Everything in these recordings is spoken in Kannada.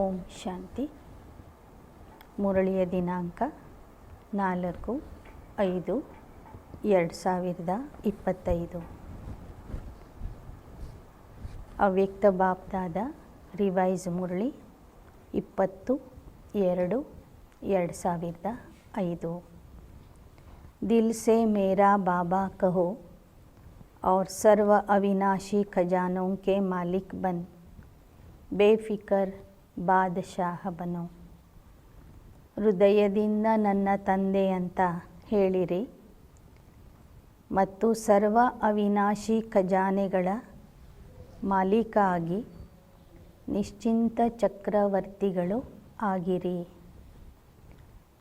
ಓಂ ಶಾಂತಿ. ಮುರಳಿಯ ದಿನಾಂಕ 4/5/2025. ಅವ್ಯಕ್ತ ಬಾಪ್ದಾದ ರಿವೈಸ್ ಮುರಳಿ 20/2/2005. दिल से मेरा बाबा कहो और सर्व अविनाशी खजानों के मालिक बन, ಬೇಫಿಕರ್ ಬಾದಶಾಹ ಬನೋ. ಹೃದಯದಿಂದ ನನ್ನ ತಂದೆ ಅಂತ ಹೇಳಿರಿ ಮತ್ತು ಸರ್ವ ಅವಿನಾಶಿ ಖಜಾನೆಗಳ ಮಾಲೀಕ ಆಗಿ ನಿಶ್ಚಿಂತ ಚಕ್ರವರ್ತಿಗಳು ಆಗಿರಿ.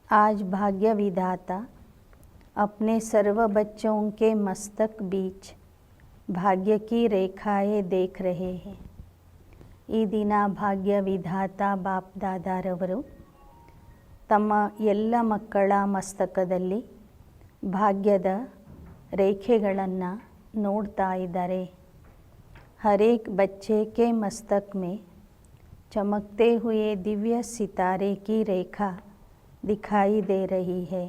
आज भाग्य विधाता अपने सर्व बच्चों के मस्तक बीच भाग्य की रेखाएं देख रहे हैं. ಈ ದಿನ ಭಾಗ್ಯ ವಿಧಾತ ಬಾಪ್ ದಾದಾರವರು ತಮ್ಮ ಎಲ್ಲ ಮಕ್ಕಳ ಮಸ್ತಕದಲ್ಲಿ ಭಾಗ್ಯದ ರೇಖೆಗಳನ್ನು ನೋಡ್ತಾ ಇದ್ದಾರೆ. ಹರೇಕ್ ಬಚ್ಚೆ ಕೆ ಮಸ್ತಕ್ में चमकते हुए दिव्य सितारे की रेखा दिखाई दे रही है.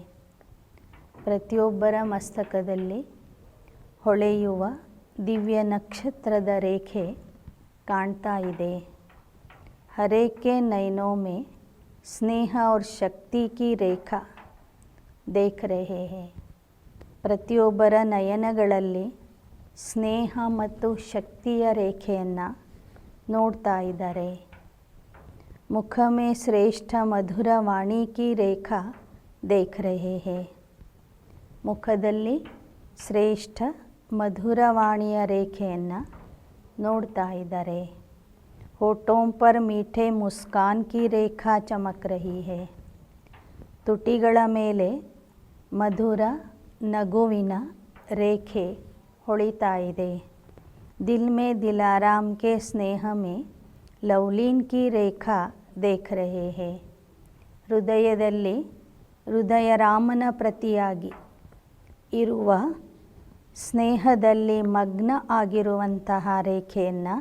ಪ್ರತಿಯೊಬ್ಬರ ಮಸ್ತಕದಲ್ಲಿ ಹೊಳೆಯುವ ದಿವ್ಯ ನಕ್ಷತ್ರದ ರೇಖೆ ಕಾಣ್ತಾ ಇದೆ. हरेक के नयनों में स्नेह और शक्ति की रेखा देख रहे हैं. ಪ್ರತಿಯೊಬ್ಬರ ನಯನಗಳಲ್ಲಿ ಸ್ನೇಹ ಮತ್ತು ಶಕ್ತಿಯ ರೇಖೆಯನ್ನು ನೋಡ್ತಾ ಇದ್ದಾರೆ. मुख में श्रेष्ठ मधुर वाणी की रेखा देख रहे हैं. ಮುಖದಲ್ಲಿ ಶ್ರೇಷ್ಠ ಮಧುರವಾಣಿಯ ರೇಖೆಯನ್ನು ನೋಡ್ತಾ ಇದ್ದಾರೆ. होठों पर मीठे मुस्कान की रेखा चमक रही है. ತುಟಿಗಳ ಮೇಲೆ ಮಧುರ ನಗುವಿನ ರೇಖೆ ಹೊಳಿತಾ ಇದೆ. दिल में दिलाराम के स्नेह में लवलीन की रेखा देख रहे हैं. ಹೃದಯದಲ್ಲಿ ಹೃದಯರಾಮನ ಪ್ರತಿಯಾಗಿ ಇರುವ ಸ್ನೇಹದಲ್ಲಿ ಮಗ್ನ ಆಗಿರುವಂತಹ ರೇಖೆಯನ್ನು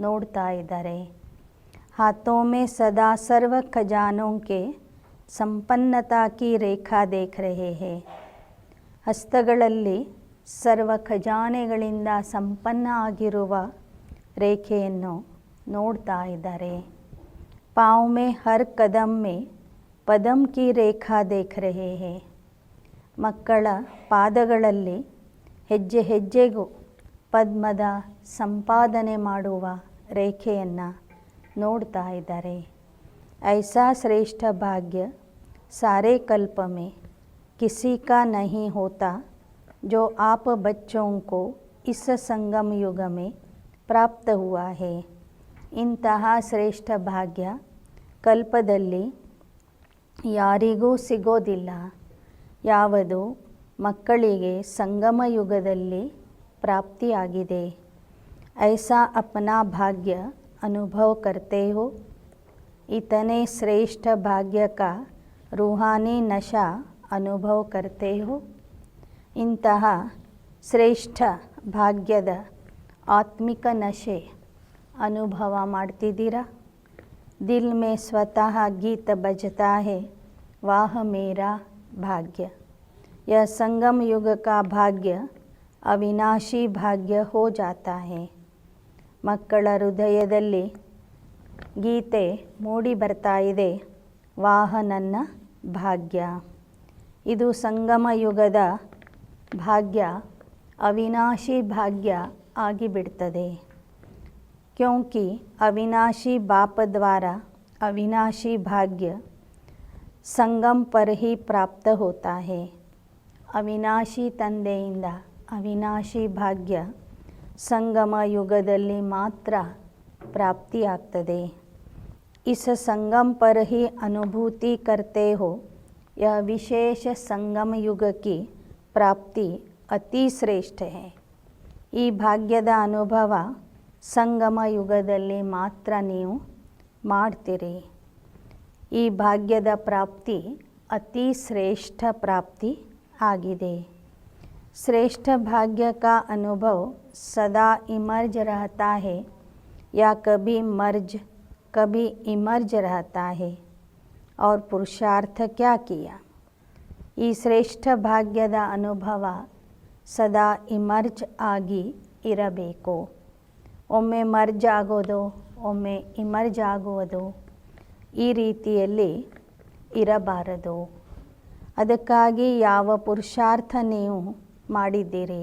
ನೋಡ್ತಾ ಇದ್ದಾರೆ. हाथों में सदा सर्व खजानों के संपन्नता की रेखा देख रहे हैं. ಹಸ್ತಗಳಲ್ಲಿ ಸರ್ವ ಖಜಾನೆಗಳಿಂದ ಸಂಪನ್ನ ಆಗಿರುವ ರೇಖೆಯನ್ನು ನೋಡ್ತಾ ಇದ್ದಾರೆ. पाँव में हर कदम में पदम की रेखा देख रहे हैं. ಮಕ್ಕಳ ಪಾದಗಳಲ್ಲಿ ಹೆಜ್ಜೆ ಹೆಜ್ಜೆಗೂ ಪದ್ಮದ ಸಂಪಾದನೆ ಮಾಡುವ ರೇಖೆಯನ್ನು ನೋಡ್ತಾ ಇದ್ದಾರೆ. ऐसा श्रेष्ठ भाग्य सारे कल्प में किसी का नहीं होता जो आप बच्चों को इस संगम युग में प्राप्त हुआ है. ಇಂತಹ ಶ್ರೇಷ್ಠ ಭಾಗ್ಯ ಕಲ್ಪದಲ್ಲಿ ಯಾರಿಗೂ ಸಿಗೋದಿಲ್ಲ. ಯಾವುದು ಮಕ್ಕಳಿಗೆ ಸಂಗಮ ಯುಗದಲ್ಲಿ ಪ್ರಾಪ್ತಿಯಾಗಿದೆ. ऐसा अपना भाग्य अनुभव करते हो. इतने श्रेष्ठ भाग्य का रूहानी नशा अनुभव करते हो. ಇಂತಹ ಶ್ರೇಷ್ಠ ಭಾಗ್ಯದ ಆತ್ಮಿಕ ನಶೆ ಅನುಭವ ಮಾಡ್ತಿದ್ದೀರಾ. दिल में स्वतः गीत बजता है, वाह मेरा भाग्य. यह संगम युग का भाग्य अविनाशी भाग्य हो जाता है. ಮಕ್ಕಳ ಹೃದಯದಲ್ಲಿ ಗೀತೆ ಮೂಡಿ ಬರ್ತಾ ಇದೆ, ವಾಹ ನನ್ನ ಭಾಗ್ಯ. ಇದು ಸಂಗಮ ಯುಗದ ಭಾಗ್ಯ ಅವಿನಾಶಿ ಭಾಗ್ಯ ಆಗಿಬಿಡ್ತದೆ. क्योंकि अविनाशी बाप द्वारा अविनाशी भाग्य संगम पर ही प्राप्त होता है. ಅವಿನಾಶಿ ತಂದೆಯಿಂದ ಅವಿನಾಶಿ ಭಾಗ್ಯ ಸಂಗಮ ಯುಗದಲ್ಲಿ ಮಾತ್ರ ಪ್ರಾಪ್ತಿಯಾಗ್ತದೆ. इस संगम पर ही अनुभूति करते हो. यह विशेष संगम युग की प्राप्ति अति श्रेष्ठ है. ಈ ಭಾಗ್ಯದ ಅನುಭವ ಸಂಗಮ ಯುಗದಲ್ಲಿ ಮಾತ್ರ ನೀವು ಮಾಡ್ತೀರಿ. ಈ ಭಾಗ್ಯದ ಪ್ರಾಪ್ತಿ ಅತಿ ಶ್ರೇಷ್ಠ ಪ್ರಾಪ್ತಿ आಗಿದೆ. श्रेष्ठ भाग्य का अनुभव सदा इमर्ज रहता है या कभी मर्ज कभी इमर्ज रहता है और पुरुषार्थ क्या किया। ಈ ಶ್ರೇಷ್ಠ ಭಾಗ್ಯದ ಅನುಭವ ಸದಾ ಇಮರ್ಜ್ ಆಗಿ ಇರಬೇಕು. ಒಮ್ಮೆ ಮರ್ಜ್ ಆಗೋದು, ಒಮ್ಮೆ ಇಮರ್ಜ್ ಆಗುವುದು, ಈ ರೀತಿಯಲ್ಲಿ ಇರಬಾರದು. ಅದಕ್ಕಾಗಿ ಯಾವ ಪುರುಷಾರ್ಥ ನೀವು ಮಾಡಿದ್ದೀರಿ,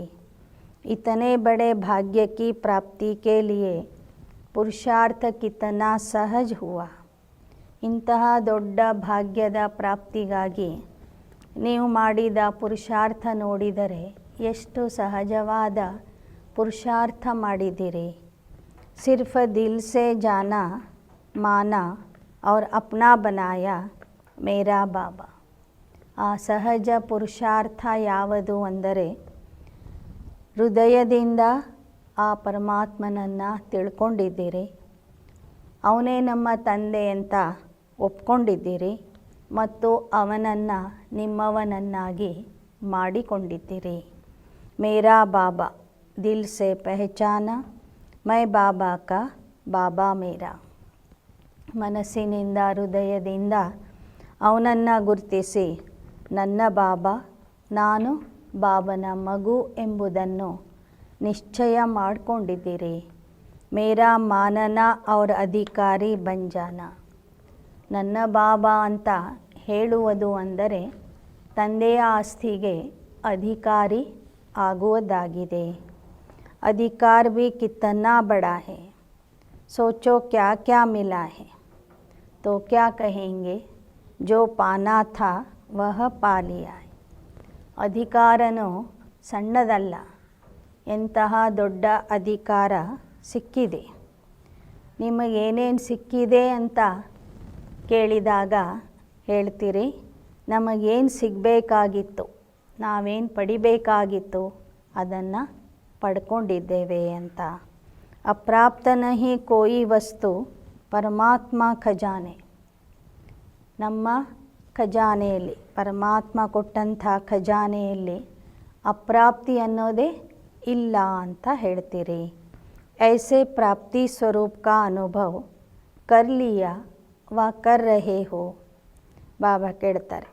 इतने बड़े भाग्य की प्राप्ति के लिए पुरुषार्थ कितना सहज हुआ. ಇಂತಹ ದೊಡ್ಡ ಭಾಗ್ಯದ ಪ್ರಾಪ್ತಿಗಾಗಿ ನೀವು ಮಾಡಿದ ಪುರುಷಾರ್ಥ ನೋಡಿದರೆ ಎಷ್ಟು ಸಹಜವಾದ ಪುರುಷಾರ್ಥ ಮಾಡಿದ್ದೀರಿ. सिर्फ दिल से जाना माना और अपना बनाया मेरा बाबा. ಆ ಸಹಜ ಪುರುಷಾರ್ಥ ಯಾವುದು ಅಂದರೆ ಹೃದಯದಿಂದ ಆ ಪರಮಾತ್ಮನನ್ನು ತಿಳ್ಕೊಂಡಿದ್ದೀರಿ, ಅವನೇ ನಮ್ಮ ತಂದೆ ಅಂತ ಒಪ್ಕೊಂಡಿದ್ದೀರಿ ಮತ್ತು ಅವನನ್ನು ನಿಮ್ಮವನನ್ನಾಗಿ ಮಾಡಿಕೊಂಡಿದ್ದೀರಿ. ಮೇರಾ ಬಾಬಾ ದಿಲ್ ಸೆ ಪಹಚಾನ ಮೈ ಬಾಬಾ ಕಾ ಬಾಬಾ ಮೇರಾ. ಮನಸ್ಸಿನಿಂದ ಹೃದಯದಿಂದ ಅವನನ್ನು ಗುರುತಿಸಿ ನನ್ನ ಬಾಬಾ, ನಾನು ಬಾಬನ ಮಗು ಎಂಬುದನ್ನು ನಿಶ್ಚಯ ಮಾಡಿಕೊಂಡಿದ್ದೀರಿ. ಮೇರಾ ಮಾನನ और ಅಧಿಕಾರಿ ಬಂಜಾನ. ನನ್ನ ಬಾಬಾ ಅಂತ ಹೇಳುವುದು ಅಂದರೆ ತಂದೆಯ ಆಸ್ತಿಗೆ ಅಧಿಕಾರಿ ಆಗುವುದಾಗಿದೆ. अधिकार भी कितना बड़ा है, सोचो क्या क्या मिला है, तो क्या कहेंगे, जो पाना था वह पा लिया है. ಅಧಿಕಾರನು ಸಣ್ಣದಲ್ಲ, ಎಂತಹ ದೊಡ್ಡ ಅಧಿಕಾರ ಸಿಕ್ಕಿದೆ. ನಿಮಗೇನೇನು ಸಿಕ್ಕಿದೆ ಅಂತ ಕೇಳಿದಾಗ ಹೇಳ್ತೀರಿ, ನಮಗೇನು ಸಿಗಬೇಕಾಗಿತ್ತು, ನಾವೇನು ಪಡಿಬೇಕಾಗಿತ್ತು ಅದನ್ನು ಪಡ್ಕೊಂಡಿದ್ದೇವೆ ಅಂತ. ಅಪ್ರಾಪ್ತ ನಹಿ ಕೋಯಿ ವಸ್ತು ಪರಮಾತ್ಮ ಖಜಾನೆ. ನಮ್ಮ ಖಜಾನೆಯಲ್ಲಿ, ಪರಮಾತ್ಮ ಕೊಟ್ಟಂಥ ಖಜಾನೆಯಲ್ಲಿ ಅಪ್ರಾಪ್ತಿ ಅನ್ನೋದೇ ಇಲ್ಲ ಅಂತ ಹೇಳ್ತೀರಿ. ऐसे प्राप्ति स्वरूप का अनुभव कर लिया व कर रहे हो. ಬಾಬಾ ಕೇಳ್ತಾರೆ,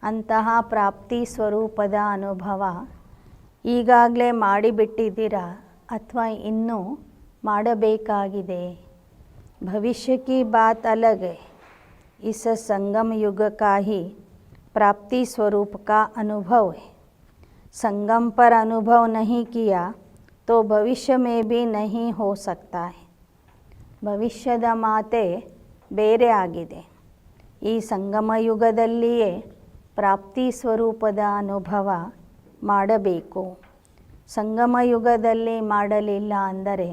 ಅಂತಹ ಪ್ರಾಪ್ತಿ ಸ್ವರೂಪದ ಅನುಭವ ಈಗಾಗಲೇ ಮಾಡಿಬಿಟ್ಟಿದ್ದೀರಾ ಅಥವಾ ಇನ್ನೂ ಮಾಡಬೇಕಾಗಿದೆ. ಭವಿಷ್ಯ ಕಿ ಬಾತ್ ಅಲಗ್ ಹೈ. इस संगम युग का ही प्राप्ति स्वरूप का अनुभव है. संगम पर अनुभव नहीं किया तो भविष्य में भी नहीं हो सकता है. ಭವಿಷ್ಯದ ಮಾತೆ ಬೇರೆ ಆಗಿದೆ. ಈ ಸಂಗಮ ಯುಗದಲ್ಲಿಯೇ ಪ್ರಾಪ್ತಿ ಸ್ವರೂಪದ ಅನುಭವ ಮಾಡಬೇಕು. ಸಂಗಮ ಯುಗದಲ್ಲಿ ಮಾಡಲಿಲ್ಲ ಅಂದರೆ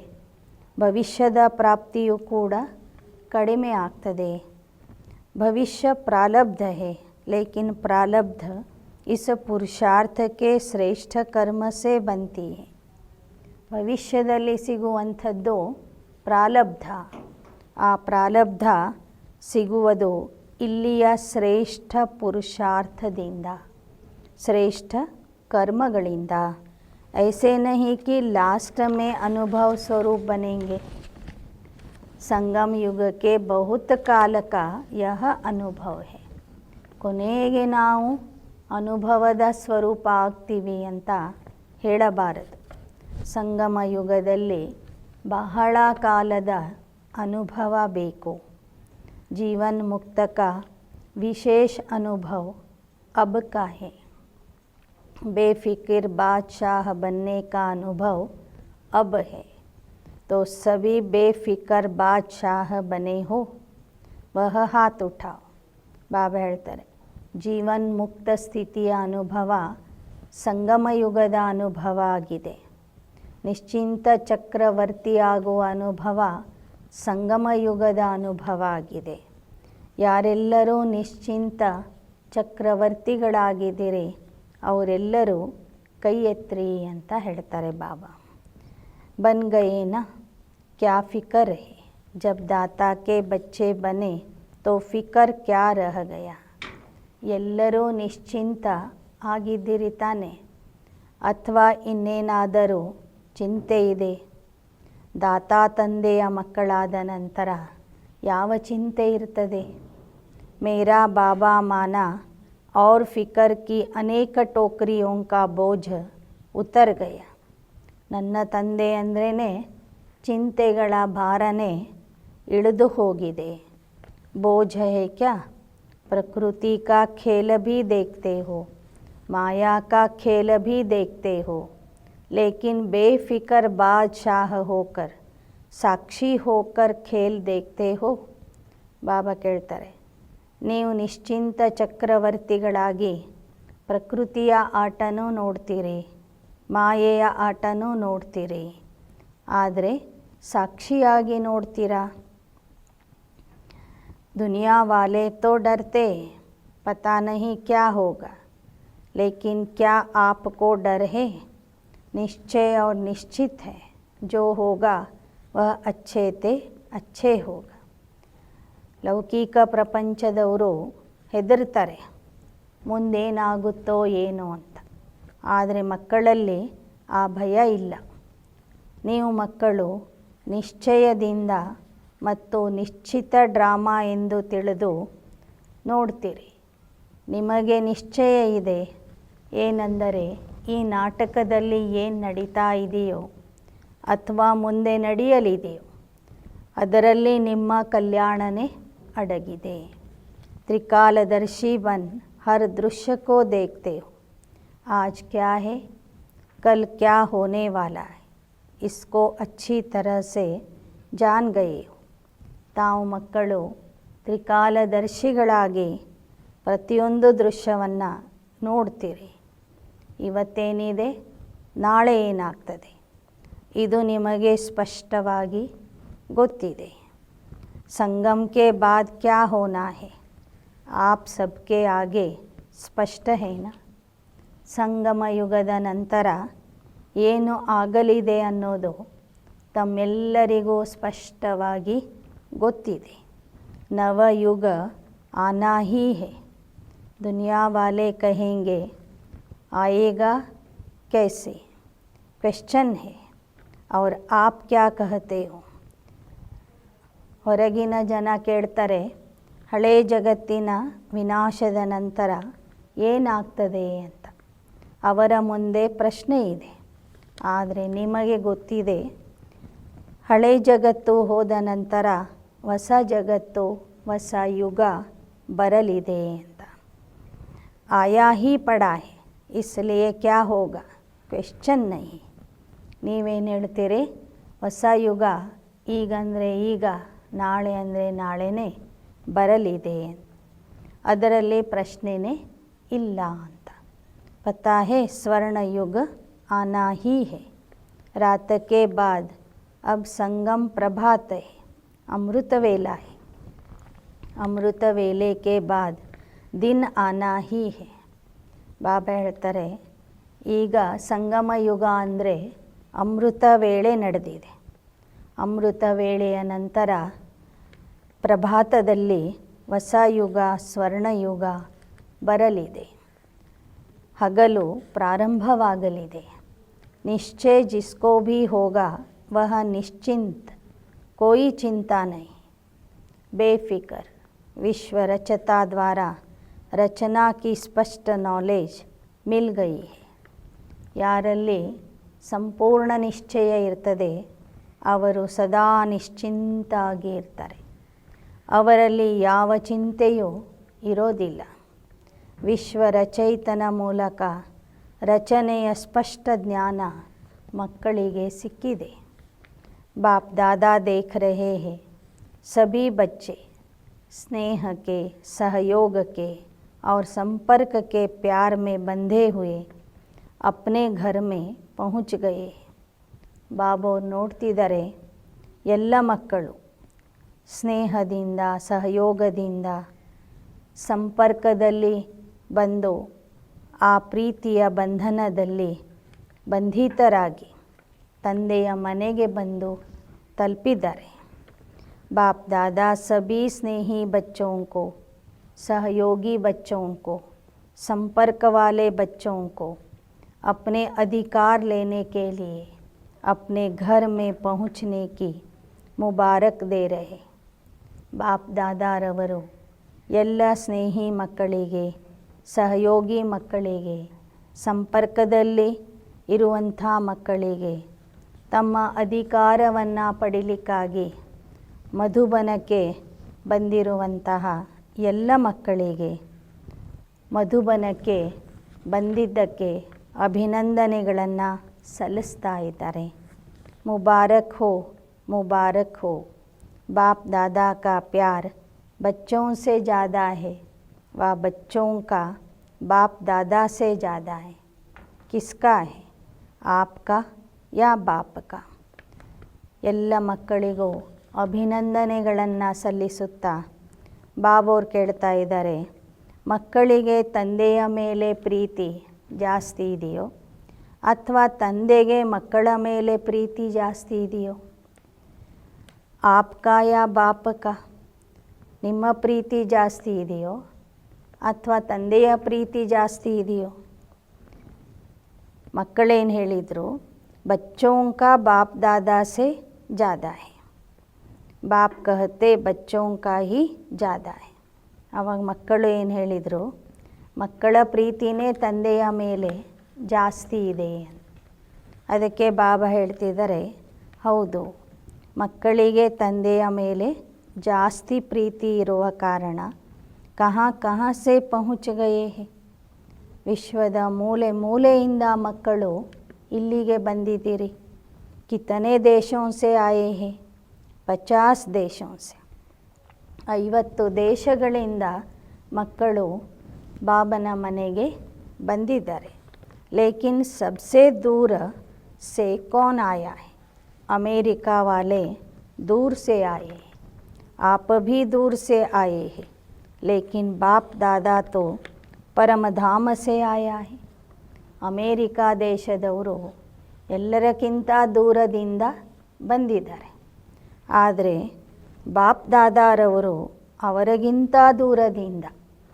ಭವಿಷ್ಯದ ಪ್ರಾಪ್ತಿಯು ಕೂಡ ಕಡಿಮೆ ಆಗ್ತದೆ. भविष्य प्रारब्ध है, लेकिन प्रारब्ध इस पुरुषार्थ के श्रेष्ठ कर्म से बनती है. ಭವಿಷ್ಯದಲ್ಲಿ ಸಿಗುವಂಥದ್ದು ಪ್ರಾರಬ್ಧ. ಆ ಪ್ರಾರಬ್ಧ ಸಿಗುವುದು ಇಲ್ಲಿಯ ಶ್ರೇಷ್ಠ ಪುರುಷಾರ್ಥದಿಂದ, ಶ್ರೇಷ್ಠ कर्मಗಳಿಂದ. ऐसे नहीं कि लास्ट में अनुभव स्वरूप बनेंगे. संगम युग के बहुत काल का यह अनुभव है. ಕೊನೆಗೆ ನಾವು ಅನುಭವದ ಸ್ವರೂಪ ಆಗ್ತೀವಿ ಅಂತ ಹೇಳಬಾರದು. ಸಂಗಮ ಯುಗದಲ್ಲಿ ಬಹಳ ಕಾಲದ ಅನುಭವ ಬೇಕು. ಜೀವನ್ ಮುಕ್ತ का विशेष अनुभव अब का है. बेफिक्र बादशाह बनने का अनुभव अब है. तो सभी बेफिक्र बादशाह बने हो वह हाथ उठाओ. ಬಾಬಾ ಹೇಳ್ತಾರೆ, ಜೀವನ್ ಮುಕ್ತ ಸ್ಥಿತಿಯ ಅನುಭವ ಸಂಗಮ ಯುಗದ ಅನುಭವ ಆಗಿದೆ. ನಿಶ್ಚಿಂತ ಚಕ್ರವರ್ತಿಯಾಗುವ ಅನುಭವ ಸಂಗಮ ಯುಗದ ಅನುಭವ ಆಗಿದೆ. ಯಾರೆಲ್ಲರೂ ನಿಶ್ಚಿಂತ ಚಕ್ರವರ್ತಿಗಳಾಗಿದ್ದೀರಿ ಅವರೆಲ್ಲರೂ ಕೈ ಎತ್ರಿ ಅಂತ ಹೇಳ್ತಾರೆ ಬಾಬಾ. बन गए ना, क्या फ़िक्र है. जब दाता के बच्चे बने तो फ़िक्र क्या रह गया. ಎಲ್ಲರೂ ನಿಶ್ಚಿಂತ ಆಗಿದ್ದೀರಿ ತಾನೆ, ಅಥವಾ ಇನ್ನೇನಾದರೂ ಚಿಂತೆ ಇದೆ. ದಾತಾ ತಂದೆಯ ಮಕ್ಕಳಾದ ನಂತರ ಯಾವ ಚಿಂತೆ ಇರ್ತದೆ? ಮೇರಾ ಬಾಬಾ ಮಾನ और फिकर की अनेक टोकरियों का बोझ उतर गया. ನನ್ನ ತಂದೆ ಅಂದ್ರೇ ಚಿಂತೆಗಳ ಭಾರನೇ ಇಳಿದು ಹೋಗಿದೆ. बोझ है क्या? प्रकृति का खेल भी देखते हो, माया का खेल भी देखते हो, लेकिन बेफिक्र बादशाह होकर ಸಾಕ್ಷಿ ಹೋಕರ್ ಖೇಲ್ ದೇಖ್ತೆ ಹೋ. ಬಾಬಾ ಕೇಳ್ತಾರೆ, ನೀವು ನಿಶ್ಚಿಂತ ಚಕ್ರವರ್ತಿಗಳಾಗಿ ಪ್ರಕೃತಿಯ ಆಟನೂ ನೋಡ್ತೀರಿ, ಮಾಯೆಯ ಆಟನೂ ನೋಡ್ತೀರಿ, ಆದರೆ ಸಾಕ್ಷಿಯಾಗಿ ನೋಡ್ತೀರಾ? दुनिया वाले तो डरते पता नहीं क्या होगा, लेकिन क्या आपको डर है? निश्चय और निश्चित है, जो होगा वह अच्छे ते अच्छे होगा. ಲೌಕಿಕ ಪ್ರಪಂಚದವರು ಹೆದರ್ತಾರೆ ಮುಂದೇನಾಗುತ್ತೋ ಏನೋ ಅಂತ. ಆದರೆ ಮಕ್ಕಳಲ್ಲಿ ಆ ಭಯ ಇಲ್ಲ. ನೀವು ಮಕ್ಕಳು ನಿಶ್ಚಯದಿಂದ ಮತ್ತು ನಿಶ್ಚಿತ ಡ್ರಾಮಾ ಎಂದು ತಿಳಿದು ನೋಡ್ತೀರಿ. ನಿಮಗೆ ನಿಶ್ಚಯ ಇದೆ ಏನೆಂದರೆ ಈ ನಾಟಕದಲ್ಲಿ ಏನು ನಡೀತಾ ಇದೆಯೋ ಅಥವಾ ಮುಂದೆ ನಡೆಯಲಿದೆಯೋ ಅದರಲ್ಲಿ ನಿಮ್ಮ ಕಲ್ಯಾಣನೇ ಅಡಗಿದೆ. त्रिकालदर्शी बन हर दृश्य को देखते हो, आज क्या है कल क्या होने वाला है, इसको अच्छी तरह से जान गए हो. ತಾವು ಮಕ್ಕಳು ತ್ರಿಕಾಲದರ್ಶಿಗಳಾಗಿ ಪ್ರತಿಯೊಂದು ದೃಶ್ಯವನ್ನು ನೋಡ್ತೀರಿ. ಇವತ್ತೇನಿದೆ, ನಾಳೆ ಏನಾಗ್ತದೆ, ಇದು ನಿಮಗೆ ಸ್ಪಷ್ಟವಾಗಿ ಗೊತ್ತಿದೆ. संगम के बाद क्या होना है, आप सबके आगे ಸ್ಪಷ್ಟ ಹೇನ. ಸಂಗಮ ಯುಗದ ನಂತರ ಏನು ಆಗಲಿದೆ ಅನ್ನೋದು ತಮ್ಮೆಲ್ಲರಿಗೂ ಸ್ಪಷ್ಟವಾಗಿ ಗೊತ್ತಿದೆ. ನವಯುಗ ಆನಾ ಹಿ ಹೈ. दुनिया वाले कहेंगे आएगा कैसे, क्वेश्चन है, और आप क्या कहते हो? ಹೊರಗಿನ ಜನ ಕೇಳ್ತಾರೆ, ಹಳೆ ಜಗತ್ತಿನ ವಿನಾಶದ ನಂತರ ಏನಾಗ್ತದೆ ಅಂತ. ಅವರ ಮುಂದೆ ಪ್ರಶ್ನೆ ಇದೆ. ಆದರೆ ನಿಮಗೆ ಗೊತ್ತಿದೆ, ಹಳೆ ಜಗತ್ತು ಹೋದ ನಂತರ ಹೊಸ ಜಗತ್ತು, ಹೊಸ ಯುಗ ಬರಲಿದೆ ಅಂತ. ಆಯಾ ಹಿ ಪಡಾ ಹೈ, ಇಸ್ಲಿಯೇ ಕ್ಯಾ ಹೋಗಾ, ಕ್ವೆಶ್ಚನ್ ನಹಿ. ನೀವೇನು ಹೇಳ್ತೀರಿ? ಹೊಸ ಯುಗ ಈಗಂದರೆ ಈಗ, ನಾಳೆ ಅಂದರೆ ನಾಳೆನೇ ಬರಲಿದೆ, ಅದರಲ್ಲಿ ಪ್ರಶ್ನೆನೇ ಇಲ್ಲ ಅಂತ. ಪತಾ ಹೈ ಸ್ವರ್ಣ ಯುಗ ಆನಾ ಹಿ ಹೈ, ರಾತ ಕೆ ಬಾದ್ ಅಬ್ ಸಂಗಮ್ ಪ್ರಭಾತ ಹೈ, ಅಮೃತ ವೇಲಾ ಹೈ, ಅಮೃತ ವೇಲೆ ಕೆ ಬಾದ್ ದಿನ್ ಆನಾ ಹಿ ಹೈ. ಬಾಬಾ ಹೇಳ್ತಾರೆ, ಈಗ ಸಂಗಮ ಯುಗ ಅಂದರೆ ಅಮೃತ ವೇಳೆ ನಡೆದಿದೆ. ಅಮೃತ ವೇಳೆಯ ನಂತರ ಪ್ರಭಾತದಲ್ಲಿ ಹೊಸ ಯುಗ, ಸ್ವರ್ಣಯುಗ ಬರಲಿದೆ. ಹಗಲು ಪ್ರಾರಂಭವಾಗಲಿದೆ. ನಿಶ್ಚಯ ಜಿಸ್ಕೋ ಭಿ ಹೋಗಾ ವಹ ನಿಶ್ಚಿಂತ, ಕೋಯಿ ಚಿಂತಾ ನಹಿ, ಬೇಫಿಕರ್. ವಿಶ್ವ ರಚತಾ ದ್ವಾರಾ ರಚನಾ ಕಿ ಸ್ಪಷ್ಟ ನಾಲೆಜ್ ಮಿಲ್ ಗಯಿ ಹೈ. ಯಾರಲ್ಲಿ ಸಂಪೂರ್ಣ ನಿಶ್ಚಯ ಇರ್ತದೆ ಅವರು ಸದಾ ನಿಶ್ಚಿಂತಾಗಿ ಇರ್ತಾರೆ. ಅವರಲ್ಲಿ ಯಾವ ಚಿಂತೆಯೂ ಇರೋದಿಲ್ಲ. ವಿಶ್ವ ರಚಯಿತನ ಮೂಲಕ ರಚನೆಯ ಸ್ಪಷ್ಟ ಜ್ಞಾನ ಮಕ್ಕಳಿಗೆ ಸಿಕ್ಕಿದೆ. ಬಾಪ್ ದಾದಾ ದೇಖ್ ರಹೇ ಹೈ, ಸಭಿ ಬಚ್ಚೆ स्नेह के, सहयोग के और संपर्क के प्यार में बंधे हुए अपने घर में पहुंच गए. ಬಾಬಾ ನೋಡ್ತಿದ್ದಾರೆ, ಎಲ್ಲ ಮಕ್ಕಳು ಸ್ನೇಹದಿಂದ, ಸಹಯೋಗದಿಂದ, ಸಂಪರ್ಕದಲ್ಲಿ ಬಂದು ಆ ಪ್ರೀತಿಯ ಬಂಧನದಲ್ಲಿ ಬಂಧಿತರಾಗಿ ತಂದೆಯ ಮನೆಗೆ ಬಂದು ತಲುಪಿದ್ದಾರೆ. बाप दादा सभी स्नेही बच्चों को, सहयोगी बच्चों को, संपर्क वाले बच्चों को अपने अधिकार लेने के लिए अपने घर में पहुंचने की मुबारक दे रहे. ಬಾಪ್ ದಾದಾರವರು ಎಲ್ಲ ಸ್ನೇಹಿ ಮಕ್ಕಳಿಗೆ, ಸಹಯೋಗಿ ಮಕ್ಕಳಿಗೆ, ಸಂಪರ್ಕದಲ್ಲಿ ಇರುವಂಥ ಮಕ್ಕಳಿಗೆ ತಮ್ಮ ಅಧಿಕಾರವನ್ನು ಪಡೀಲಿಕ್ಕಾಗಿ ಮಧುಬನಕ್ಕೆ ಬಂದಿರುವಂತಹ ಎಲ್ಲ ಮಕ್ಕಳಿಗೆ ಮಧುಬನಕ್ಕೆ ಬಂದಿದ್ದಕ್ಕೆ ಅಭಿನಂದನೆಗಳನ್ನು ಸಲ್ಲಿಸ್ತಾ ಇದ್ದಾರೆ. ಮುಬಾರಕ್ ಹೋ, ಮುಬಾರಕ್ ಹೋ. बाप दादा का प्यार बच्चों से ज़्यादा है व बच्चों का बाप दादा से ज़्यादा है. किसका है? आपका या बाप का? ಎಲ್ಲ ಮಕ್ಕಳಿಗೂ ಅಭಿನಂದನೆಗಳನ್ನು ಸಲ್ಲಿಸುತ್ತಾ ಬಾಬೋರು ಕೇಳ್ತಾ ಇದ್ದಾರೆ, ಮಕ್ಕಳಿಗೆ ತಂದೆಯ ಮೇಲೆ ಪ್ರೀತಿ ಜಾಸ್ತಿ ಇದೆಯೋ ಅಥವಾ ತಂದೆಗೆ ಮಕ್ಕಳ ಮೇಲೆ ಪ್ರೀತಿ ಜಾಸ್ತಿ ಇದೆಯೋ? ಆಪ್ಕ ಯಾ ಬಾಪಕ? ನಿಮ್ಮ ಪ್ರೀತಿ ಜಾಸ್ತಿ ಇದೆಯೋ ಅಥವಾ ತಂದೆಯ ಪ್ರೀತಿ ಜಾಸ್ತಿ ಇದೆಯೋ? ಮಕ್ಕಳೇನು ಹೇಳಿದರು? ಬಚ್ಚೋಂ ಕಾ ಬಾಪ್ ದಾದಾ ಸೆ ज़्यादा है. ಬಾಪ್ ಕಹತೆ ಬಚ್ಚೋಂ ಕಾ ಹಿ ज़्यादा है. ಆವಾಗ ಮಕ್ಕಳು ಏನು ಹೇಳಿದರು? ಮಕ್ಕಳ ಪ್ರೀತಿನೇ ತಂದೆಯ ಮೇಲೆ ಜಾಸ್ತಿ ಇದೆ. ಅದಕ್ಕೆ ಬಾಬಾ ಹೇಳ್ತಿದ್ದಾರೆ, ಹೌದು, ಮಕ್ಕಳಿಗೆ ತಂದೆಯ ಮೇಲೆ ಜಾಸ್ತಿ ಪ್ರೀತಿ ಇರುವ ಕಾರಣ ಕहाँ से पहुँच गए हैं. ವಿಶ್ವದ ಮೂಲೆ ಮೂಲೆಯಿಂದ ಮಕ್ಕಳು ಇಲ್ಲಿಗೆ ಬಂದಿದ್ದೀರಿ. ಕಿತನೆ ದೇಶೋं से आए हैं? 50 ದೇಶೋं से. 50 ದೇಶಗಳಿಂದ ಮಕ್ಕಳು ಬಾಬನ ಮನೆಗೆ ಬಂದಿದ್ದಾರೆ. ಲೇಕಿನ್ ಸಬ್ಸೆ दूर से कौन आया है? अमेरिका वाले दूर से आए हैं, आप भी दूर से आए हैं, लेकिन बाप दादा तो परमधाम से आया है. ಅಮೇರಿಕಾ ದೇಶದವರು ಎಲ್ಲರಕ್ಕಿಂತ ದೂರದಿಂದ ಬಂದಿದ್ದಾರೆ. ಆದರೆ ಬಾಪ್ ದಾದಾರವರು ಅವರಿಗಿಂತ ದೂರದಿಂದ,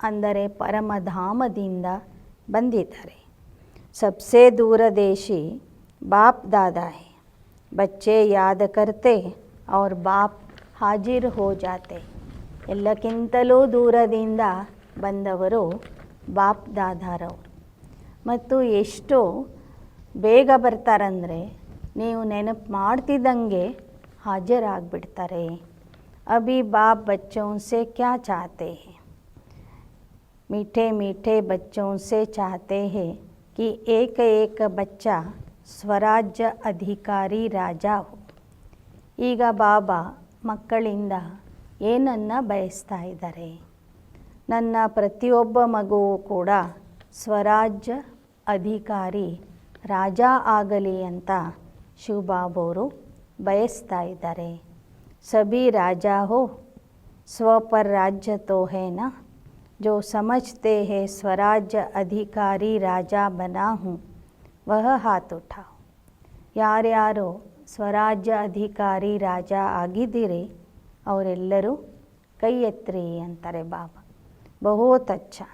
ಅಂದರೆ ಪರಮಧಾಮದಿಂದ ಬಂದಿದ್ದಾರೆ. ಸಬ್ಸೆ ದೂರದೇಶಿ ಬಾಪ್ ದಾದಾ है. बच्चे याद करते और बाप हाजिर हो जाते. ಎಲ್ಲಕ್ಕಿಂತಲೂ ದೂರದಿಂದ ಬಂದವರು ಬಾಪ್ ದಾದಾರವರು. ಮತ್ತು ಎಷ್ಟು ಬೇಗ ಬರ್ತಾರಂದರೆ, ನೀವು ನೆನಪು ಮಾಡ್ತಿದ್ದಂಗೆ ಹಾಜರಾಗಿಬಿಡ್ತಾರೆ. ಅಭಿ ಬಾಪ್ ಬಚ್ಚೋं से क्या चाहते हैं? मीठे मीठे बच्चों से चाहते हैं कि एक एक बच्चा ಸ್ವರಾಜ್ಯ ಅಧಿಕಾರಿ ರಾಜ ಹೋ. ಈಗ ಬಾಬಾ ಮಕ್ಕಳಿಂದ ಏನನ್ನು ಬಯಸ್ತಾ ಇದ್ದಾರೆ? ನನ್ನ ಪ್ರತಿಯೊಬ್ಬ ಮಗುವು ಕೂಡ ಸ್ವರಾಜ್ಯ ಅಧಿಕಾರಿ ರಾಜ ಆಗಲಿ ಅಂತ ಶಿವಬಾಬೋರು ಬಯಸ್ತಾ ಇದ್ದಾರೆ. ಸಭಿ ರಾಜ ಹೋ, ಸ್ವ ಪರ್ ರಾಜ್ಯ ತೋ ಹೇ ನಾ. जो समझते हैं स्वराज्य अधिकारी राजा बना हूँ वह हाथ उठाओ. ಯಾರ್ಯಾರು ಸ್ವರಾಜ್ಯ ಅಧಿಕಾರಿ ರಾಜ ಆಗಿದ್ದೀರಿ ಅವರೆಲ್ಲರೂ ಕೈ ಎತ್ತಿರಿ ಅಂತಾರೆ ಬಾಬಾ. बहुत अच्छा.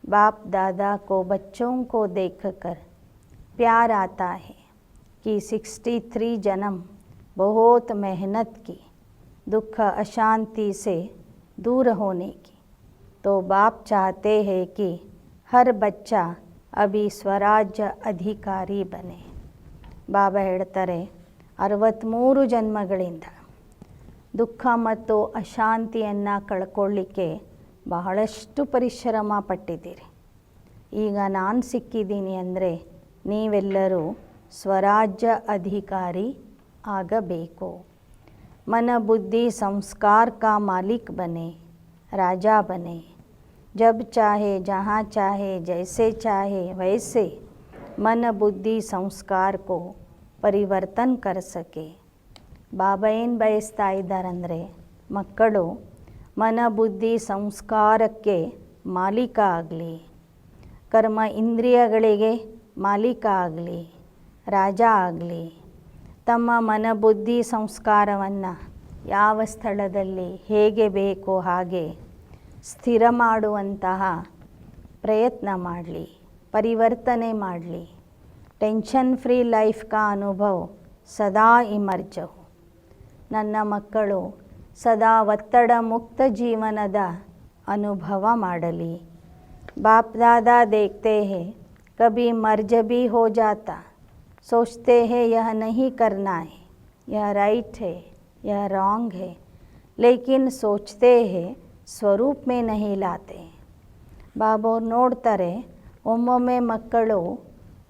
बाप दादा को बच्चों को देखकर प्यार आता है कि 63 जन्म बहुत मेहनत की, दुख अशांति से दूर होने की. तो बाप चाहते हैं कि हर बच्चा अभी स्वराज्य अधिकारी बने. ಬಾಬಾ ಹೇಳ್ತಾರೆ, 63 ಜನ್ಮಗಳಿಂದ ದುಃಖ ಮತ್ತು ಅಶಾಂತಿಯನ್ನು ಕಳ್ಕೊಳ್ಳಿಕ್ಕೆ ಬಹಳಷ್ಟು ಪರಿಶ್ರಮ ಪಟ್ಟಿದ್ದೀರಿ. ಈಗ ನಾನು ಸಿಕ್ಕಿದ್ದೀನಿ ಅಂದರೆ ನೀವೆಲ್ಲರೂ ಸ್ವರಾಜ್ಯ ಅಧಿಕಾರಿ ಆಗಬೇಕು. मन बुद्धि संस्कार का मालिक बने, राजा बने. जब चाहे जहाँ चाहे जैसे चाहे वैसे मन बुद्धि संस्कार को ಪರಿವರ್ತನ್ कर सके. ಬಾಬಾ ಏನು ಬಯಸ್ತಾ ಇದ್ದಾರಂದರೆ ಮಕ್ಕಳು ಮನ ಬುದ್ಧಿ ಸಂಸ್ಕಾರಕ್ಕೆ ಮಾಲೀಕ ಆಗಲಿ, ಕರ್ಮ ಇಂದ್ರಿಯಗಳಿಗೆ ಮಾಲೀಕ ಆಗಲಿ, ರಾಜ ಆಗಲಿ. ತಮ್ಮ ಮನ ಬುದ್ಧಿ ಸಂಸ್ಕಾರವನ್ನು ಯಾವ ಸ್ಥಳದಲ್ಲಿ ಹೇಗೆ ಬೇಕೋ ಹಾಗೆ ಸ್ಥಿರ ಮಾಡುವಂತಹ ಪ್ರಯತ್ನ ಮಾಡಲಿ, ಪರಿವರ್ತನೆ ಮಾಡಲಿ. ಟೆನ್ಷನ್ ಫ್ರೀ ಲೈಫ್ ಕಾ ಅನುಭವ ಸದಾ ಇಮರ್ಜ್ ಹೋ. ನನ್ನ ಮಕ್ಕಳು ಸದಾ ಒತ್ತಡ ಮುಕ್ತ ಜೀವನದ ಅನುಭವ ಮಾಡಲಿ. बाप दादा देखते हैं कभी मर्ज भी हो जाता, सोचते हैं यह नहीं करना है, यह राइट है, यह रॉन्ग है, लेकिन सोचते हैं ಸ್ವರೂಪ್ में नहीं लाते. ಬಾಬಾ ನೋಡ್ತಾರೆ ಒಮ್ಮೊಮ್ಮೆ ಮಕ್ಕಳು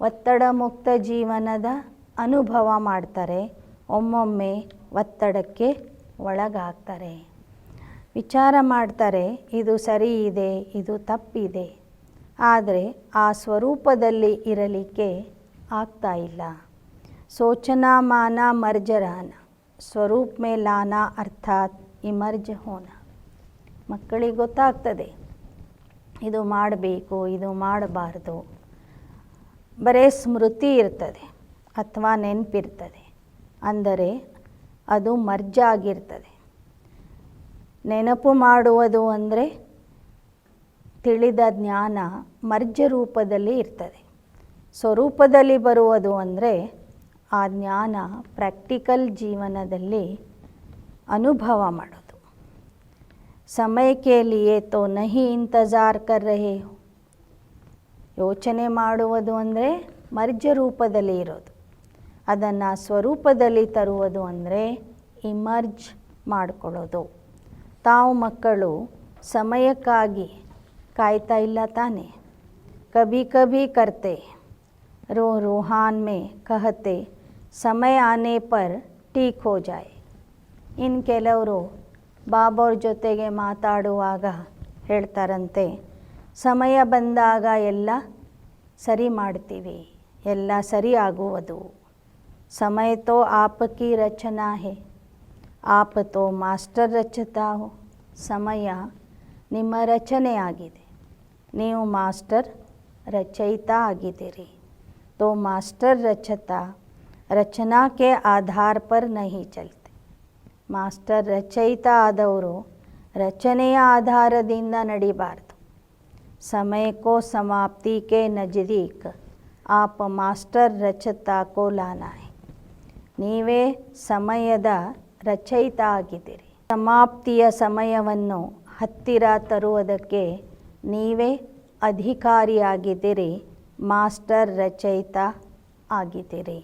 ಒತ್ತಡ ಮುಕ್ತ ಜೀವನದ ಅನುಭವ ಮಾಡ್ತಾರೆ, ಒಮ್ಮೊಮ್ಮೆ ಒತ್ತಡಕ್ಕೆ ಒಳಗಾಗ್ತಾರೆ. ವಿಚಾರ ಮಾಡ್ತಾರೆ ಇದು ಸರಿ ಇದೆ, ಇದು ತಪ್ಪಿದೆ, ಆದರೆ ಆ ಸ್ವರೂಪದಲ್ಲಿ ಇರಲಿಕ್ಕೆ ಆಗ್ತಾ ಇಲ್ಲ. ಸೋಚನಾ ಮಾನ ಮರ್ಜ ರಹನ, ಸ್ವರೂಪ್ ಮೇ ಲಾನಾ ಅರ್ಥಾತ್ ಇಮರ್ಜ್ ಹೋನ. ಮಕ್ಕಳಿಗೆ ಗೊತ್ತಾಗ್ತದೆ ಇದು ಮಾಡಬೇಕು, ಇದು ಮಾಡಬಾರ್ದು. ಬರೇ ಸ್ಮೃತಿ ಇರ್ತದೆ ಅಥವಾ ನೆನಪಿರ್ತದೆ, ಅಂದರೆ ಅದು ಮರ್ಜ್ ಆಗಿರ್ತದೆ. ನೆನಪು ಮಾಡುವುದು ಅಂದರೆ ತಿಳಿದ ಜ್ಞಾನ ಮರ್ಜ ರೂಪದಲ್ಲಿ ಇರ್ತದೆ. ಸ್ವರೂಪದಲ್ಲಿ ಬರುವುದು ಅಂದರೆ ಆ ಜ್ಞಾನ ಪ್ರಾಕ್ಟಿಕಲ್ ಜೀವನದಲ್ಲಿ ಅನುಭವ ಮಾಡೋದು. ಸಮಯ ಕೆ ಲಿಯೇ ತೋ ನಹಿ ಇಂತಜಾರ್ ಕರ್ ರಹೆ ಹೋ. ಯೋಚನೆ ಮಾಡುವುದು ಅಂದರೆ ಮರ್ಜ ರೂಪದಲ್ಲಿ ಇರೋದು, ಅದನ್ನು ಸ್ವರೂಪದಲ್ಲಿ ತರುವುದು ಅಂದರೆ ಇಮರ್ಜ್ ಮಾಡಿಕೊಳ್ಳೋದು. ತಾವು ಮಕ್ಕಳು ಸಮಯಕ್ಕಾಗಿ ಕಾಯ್ತಾ ಇಲ್ಲ ತಾನೆ. ಕಭಿ ಕಭಿ ಕರ್ತೆ ರೂಹಾನ್ ಮೇ ಕಹತೆ ಸಮಯ ಆನೆ ಪರ್ ಟೀಕ್ ಹೋ ಜಾಯೆ. ಇನ್ನು ಕೆಲವರು ಬಾಬಾವ್ರ ಜೊತೆಗೆ ಮಾತಾಡುವಾಗ ಹೇಳ್ತಾರಂತೆ, ಸಮಯ ಬಂದಾಗ ಎಲ್ಲ ಸರಿ ಮಾಡ್ತೀವಿ, ಎಲ್ಲ ಸರಿ ಆಗುವುದು. ಸಮಯ ತೋ ಆಪಕಿ ರಚನಾ ಹೇ, ಆಪ ತೋ ಮಾಸ್ಟರ್ ರಚತಾ ಹೋ. ಸಮಯ ನಿಮ್ಮ ರಚನೆ ಆಗಿದೆ, ನೀವು ಮಾಸ್ಟರ್ ರಚಯಿತ ಆಗಿದ್ದೀರಿ. ತೋ ಮಾಸ್ಟರ್ ರಚತಾ ರಚನಾ ಕೆ ಆಧಾರ ಪರ್ ನಹಿ ಚಲ್ತೆ. ಮಾಸ್ಟರ್ ರಚಯಿತ ಆದವರು ರಚನೆಯ ಆಧಾರದಿಂದ ನಡಿಬಾರ್ದು. ಸಮಯಕ್ಕೋ ಸಮಾಪ್ತಿ ಕೆ ನಜದೀಕ್ ಆಪ ಮಾಸ್ಟರ್ ರಚತಾ ಕೋ ಲಾನಾ ಹೈ. ನೀವೇ ಸಮಯದ ರಚಯಿತ ಆಗಿದ್ದೀರಿ. ಸಮಾಪ್ತಿಯ ಸಮಯವನ್ನು ಹತ್ತಿರ ತರುವುದಕ್ಕೆ ನೀವೇ ಅಧಿಕಾರಿಯಾಗಿದ್ದೀರಿ, ಮಾಸ್ಟರ್ ರಚಯಿತ ಆಗಿದ್ದೀರಿ.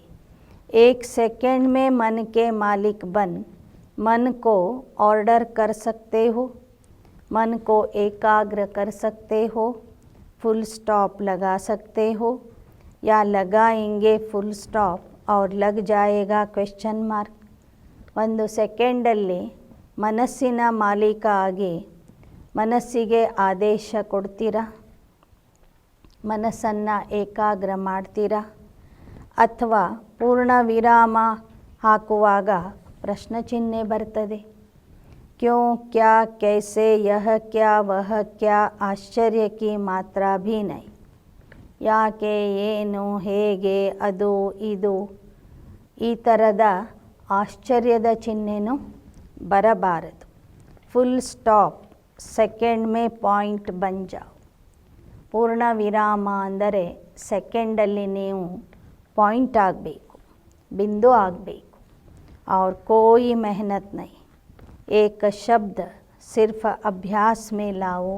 एक सेकंड में मन के मालिक बन मन को ऑर्डर कर सकते हो, मन को एकाग्र कर सकते हो, फुल स्टॉप लगा सकते हो, या लगाएंगे फुल स्टॉप और लग जाएगा क्वेश्चन मार्क. ಒಂದು ಸೆಕೆಂಡಲ್ಲಿ ಮನಸ್ಸಿನ ಮಾಲೀಕ ಆಗಿ ಮನಸ್ಸಿಗೆ ಆದೇಶ ಕೊಡ್ತೀರಾ, ಮನಸ್ಸನ್ನು ಏಕಾಗ್ರ ಮಾಡ್ತೀರಾ, ಅಥವಾ ಪೂರ್ಣ ವಿರಾಮ ಹಾಕುವಾಗ ಪ್ರಶ್ನೆ ಚಿಹ್ನೆ ಬರ್ತದೆ. ಕ್ಯೋ ಕ್ಯಾ ಕೈಸೆ ಯಹ ಕ್ಯಾ ವಹ ಕ್ಯಾ ಆಶ್ಚರ್ಯ ಕಿ ಮಾತ್ರ ಭೀ ನೈ. ಯಾಕೆ, ಏನು, ಹೇಗೆ, ಅದು, ಇದು, ಈ ಥರದ ಆಶ್ಚರ್ಯದ ಚಿಹ್ನೆನೂ ಬರಬಾರದು. ಫುಲ್ ಸ್ಟಾಪ್ ಸೆಕೆಂಡ್ ಮೇ ಪಾಯಿಂಟ್ ಬನ್ ಜಾವ್. ಪೂರ್ಣ ವಿರಾಮ ಅಂದರೆ ಸೆಕೆಂಡಲ್ಲಿ ನೀವು ಪಾಯಿಂಟ್ ಆಗಬೇಕು, ಬಿಂದು ಆಗಬೇಕು. और कोई मेहनत नहीं, एक शब्द सिर्फ अभ्यास में लाओ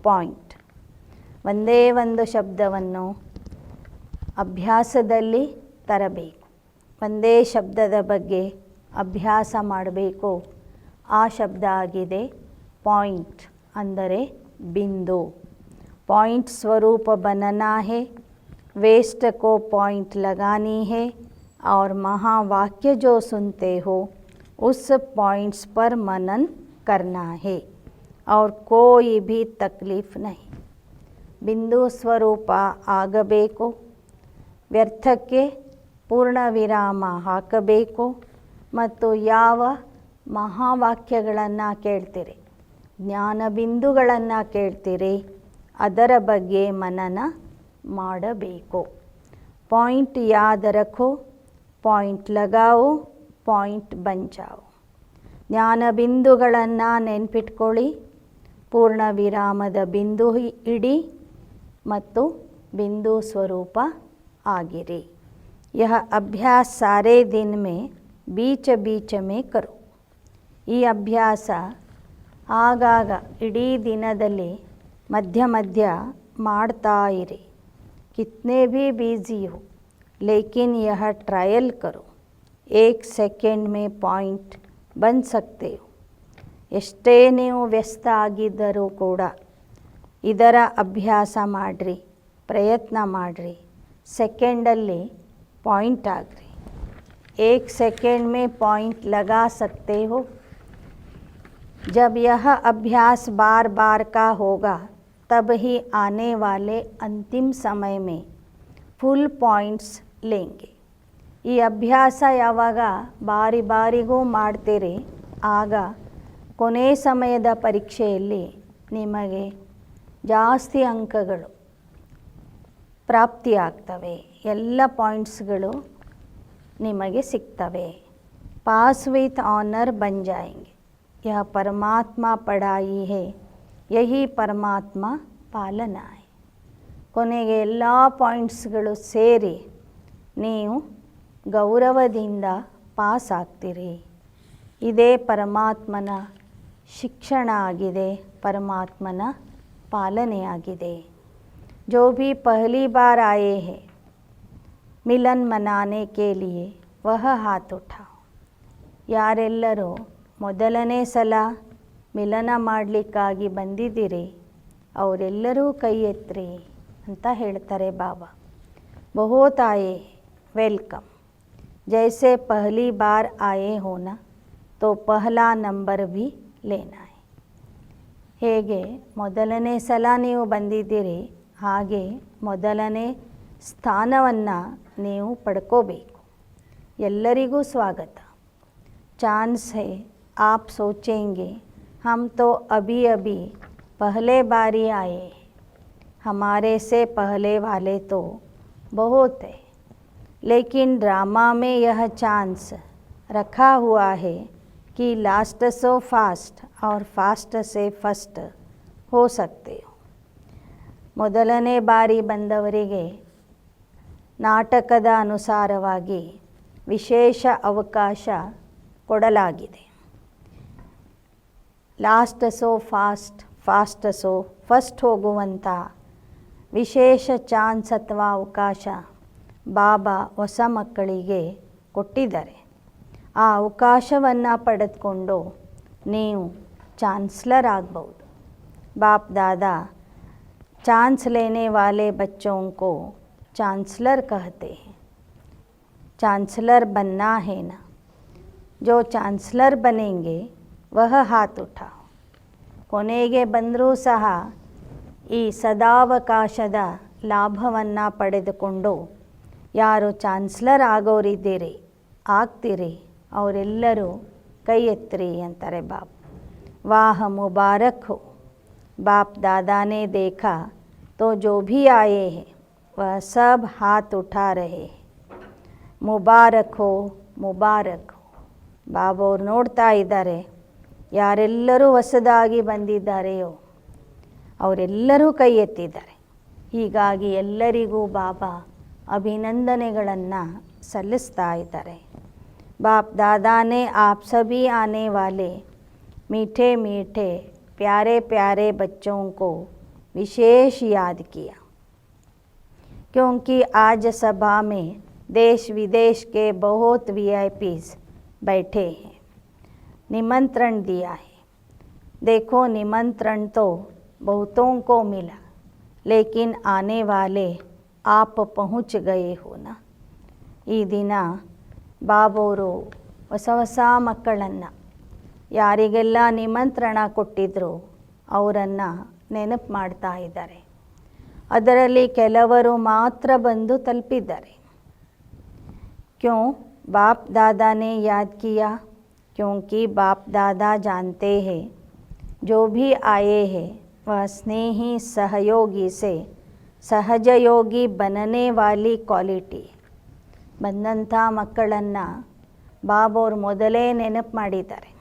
ಪಾಯಿಂಟ್. ಒಂದೇ ಒಂದು ಶಬ್ದವನ್ನು ಅಭ್ಯಾಸದಲ್ಲಿ ತರಬೇಕು. ಒಂದೇ ಶಬ್ದದ ಬಗ್ಗೆ ಅಭ್ಯಾಸ ಮಾಡಬೇಕು. ಆ ಶಬ್ದ ಆಗಿದೆ ಪಾಯಿಂಟ್, ಅಂದರೆ ಬಿಂದು. ಪಾಯಿಂಟ್ ಸ್ವरूप बनना है, वेस्ट को पॉइंट लगानी है, और महावाक्य जो सुनते हो उस पॉइंट्स पर मनन करना है, और कोई भी तकलीफ नहीं. बिंदु स्वरूप ಆಗಬೇಕು, ವ್ಯರ್ಥಕ್ಕೆ ಪೂರ್ಣ ವಿರಾಮ ಹಾಕಬೇಕು. ಮತ್ತು ಯಾವ ಮಹಾವಾಕ್ಯಗಳನ್ನು ಕೇಳ್ತೀರಿ, ಜ್ಞಾನ ಬಿಂದುಗಳನ್ನು ಕೇಳ್ತೀರಿ, ಅದರ ಬಗ್ಗೆ ಮನನ ಮಾಡಬೇಕು. ಪಾಯಿಂಟ್ ಯಾದ ರಖೋ, ಪಾಯಿಂಟ್ ಲಗಾವೋ, ಪಾಯಿಂಟ್ ಬನ್ ಜಾವೋ. ಜ್ಞಾನ ಬಿಂದುಗಳನ್ನು ನೆನ್ಪಿಟ್ಕೊಳ್ಳಿ, ಪೂರ್ಣ ವಿರಾಮದ ಬಿಂದು ಇಡಿ ಮತ್ತು ಬಿಂದು ಸ್ವರೂಪ ಆಗಿರಿ. यह अभ्यास सारे दिन में बीच बीच में करो. ಈ ಅಭ್ಯಾಸ ಆಗಾಗ ಇಡೀ ದಿನದಲ್ಲಿ ಮಧ್ಯ ಮಧ್ಯ ಮಾಡ್ತಾ ಇರಿ. कितने भी बिजी हो लेकिन यह ट्रायल करो. 1 सेकेंड में पॉइंट बन सकते हो. ಎಷ್ಟೇ ನೀವು ವ್ಯಸ್ತ ಆಗಿದ್ದರೂ ಕೂಡ ಇದರ ಅಭ್ಯಾಸ ಮಾಡಿರಿ, ಪ್ರಯತ್ನ ಮಾಡಿರಿ. ಸೆಕೆಂಡಲ್ಲಿ पॉइंट ಆಗ್ರಿ. 1 सेकेंड में पॉइंट लगा सकते हो. जब यह अभ्यास बार बार का होगा तब ही आने वाले अंतिम समय में फुल पॉइंट्स लेंगे. ಈ ಅಭ್ಯಾಸ ಯಾವಾಗ ಬಾರಿ ಬಾರಿಗೂ ಮಾಡ್ತೀರಿ ಆಗ ಕೊನೆ ಸಮಯದ ಪರೀಕ್ಷೆಯಲ್ಲಿ ನಿಮಗೆ ಜಾಸ್ತಿ ಅಂಕಗಳು ಪ್ರಾಪ್ತಿಯಾಗ್ತವೆ. ಎಲ್ಲ ಪಾಯಿಂಟ್ಸ್ಗಳು ನಿಮಗೆ ಸಿಗ್ತವೆ. ಪಾಸ್ ವಿತ್ ಆನರ್ ಬನ್ ಜಾಯೆಂಗೆ. यह परमात्मा पढ़ाई है, यही परमात्मा पालना है. ಕೊನೆಗೆ ಎಲ್ಲ ಪಾಯಿಂಟ್ಸ್ಗಳು ಸೇರಿ ನೀವು ಗೌರವದಿಂದ ಪಾಸ್ ಆಗ್ತೀರಿ. ಇದೇ ಪರಮಾತ್ಮನ ಶಿಕ್ಷಣ ಆಗಿದೆ, ಪರಮಾತ್ಮನ ಪಾಲನೆಯಾಗಿದೆ. जो भी पहली बार आए हैं मिलन मनाने के लिए वह हाथ उठाओ. ಯಾರೆಲ್ಲರೂ ಮೊದಲನೇ ಸಲ ಮಿಲನ ಮಾಡಲಿಕ್ಕಾಗಿ ಬಂದಿದ್ದೀರಿ ಅವರೆಲ್ಲರೂ ಕೈ ಎತ್ತಿರಿ ಅಂತ ಹೇಳ್ತಾರೆ ಬಾಬಾ. बहुत आए वेलकम. जैसे पहली बार आए हो ना तो पहला नंबर भी लेना है. ಹೇಗೆ ಮೊದಲನೇ ಸಲ ನೀವು ಬಂದಿದ್ದೀರಿ ಹಾಗೆ ಮೊದಲನೇ ಸ್ಥಾನವನ್ನು ನೀವು ಪಡ್ಕೋಬೇಕು. ಎಲ್ಲರಿಗೂ ಸ್ವಾಗತ. चांस है आप सोचेंगे हम तो अभी अभी पहले बारी आए, हमारे से पहले वाले तो बहुत है. लेकिन ड्रामा में यह चांस रखा हुआ है कि लास्ट से फास्ट और फास्ट से फस्ट हो सकते हो. ಮೊದಲನೇ ಬಾರಿ ಬಂದವರಿಗೆ ನಾಟಕದ ಅನುಸಾರವಾಗಿ ವಿಶೇಷ ಅವಕಾಶ ಕೊಡಲಾಗಿದೆ. Last so fast, fast so first ಹೋಗುವಂಥ ವಿಶೇಷ ಚಾನ್ಸ್ ಅಥವಾ ಅವಕಾಶ ಬಾಬಾ ಹೊಸ ಮಕ್ಕಳಿಗೆ ಕೊಟ್ಟಿದ್ದಾರೆ. ಆ ಅವಕಾಶವನ್ನು ಪಡೆದುಕೊಂಡು ನೀವು ಚಾನ್ಸ್ಲರ್ ಆಗ್ಬೋದು. बाप दादा चांस लेने वाले बच्चों को चांसलर कहते हैं. चांसलर बनना है ना. जो चांसलर बनेंगे वह हाथ उठाओ. ಕೊನೆಗೆ ಬಂದರೂ ಸಹ ಈ ಸದಾವಕಾಶದ ಲಾಭವನ್ನು ಪಡೆದುಕೊಂಡು ಯಾರು ಚಾನ್ಸಲರ್ ಆಗೋರಿದ್ದೀರಿ ಆಗ್ತೀರಿ ಅವರೆಲ್ಲರೂ ಕೈ ಎತ್ತಿರಿ ಅಂತಾರೆ ಬಾಬ್. वाह मुबारक हो. बाप दादा ने देखा तो जो भी आए हैं वह सब हाथ उठा रहे हैं. मुबारक हो, मुबारक हो. ಬಾಬಾ ಅವ್ರು ನೋಡ್ತಾ ಇದ್ದಾರೆ ಯಾರೆಲ್ಲರೂ ಹೊಸದಾಗಿ ಬಂದಿದ್ದಾರೆಯೋ ಅವರೆಲ್ಲರೂ ಕೈ ಎತ್ತಿದ್ದಾರೆ. ಹೀಗಾಗಿ ಎಲ್ಲರಿಗೂ ಬಾಬಾ ಅಭಿನಂದನೆಗಳನ್ನು ಸಲ್ಲಿಸ್ತಾ ಇದ್ದಾರೆ. बाप दादा ने आप सभी आने वाले मीठे मीठे प्यारे प्यारे बच्चों को विशेष याद किया, क्योंकि आज सभा में देश विदेश के बहुत VIPs बैठे हैं. निमंत्रण दिया है. देखो निमंत्रण तो बहुतों को मिला लेकिन आने वाले आप पहुँच गए हो ना. ಈ ದಿನ ಬಾಬೋರು ಹೊಸ ಹೊಸ ಮಕ್ಕಳನ್ನು ಯಾರಿಗೆಲ್ಲ ನಿಮಂತ್ರಣ ಕೊಟ್ಟಿದ್ರು ಅವರನ್ನು ನೆನಪು ಮಾಡ್ತಾ ಇದ್ದಾರೆ. ಅದರಲ್ಲಿ ಕೆಲವರು ಮಾತ್ರ ಬಂದು ತಲುಪಿದ್ದಾರೆ. क्यों बाप दादा ने याद किया? क्योंकि बाप दादा जानते हैं जो भी आए हैं वह स्नेही सहयोगी से सहजयोगी बनने वाली क्वालिटी. ಬಂದಂಥ ಮಕ್ಕಳನ್ನು ಬಾಬೋರು ಮೊದಲೇ ನೆನಪು ಮಾಡಿದ್ದಾರೆ.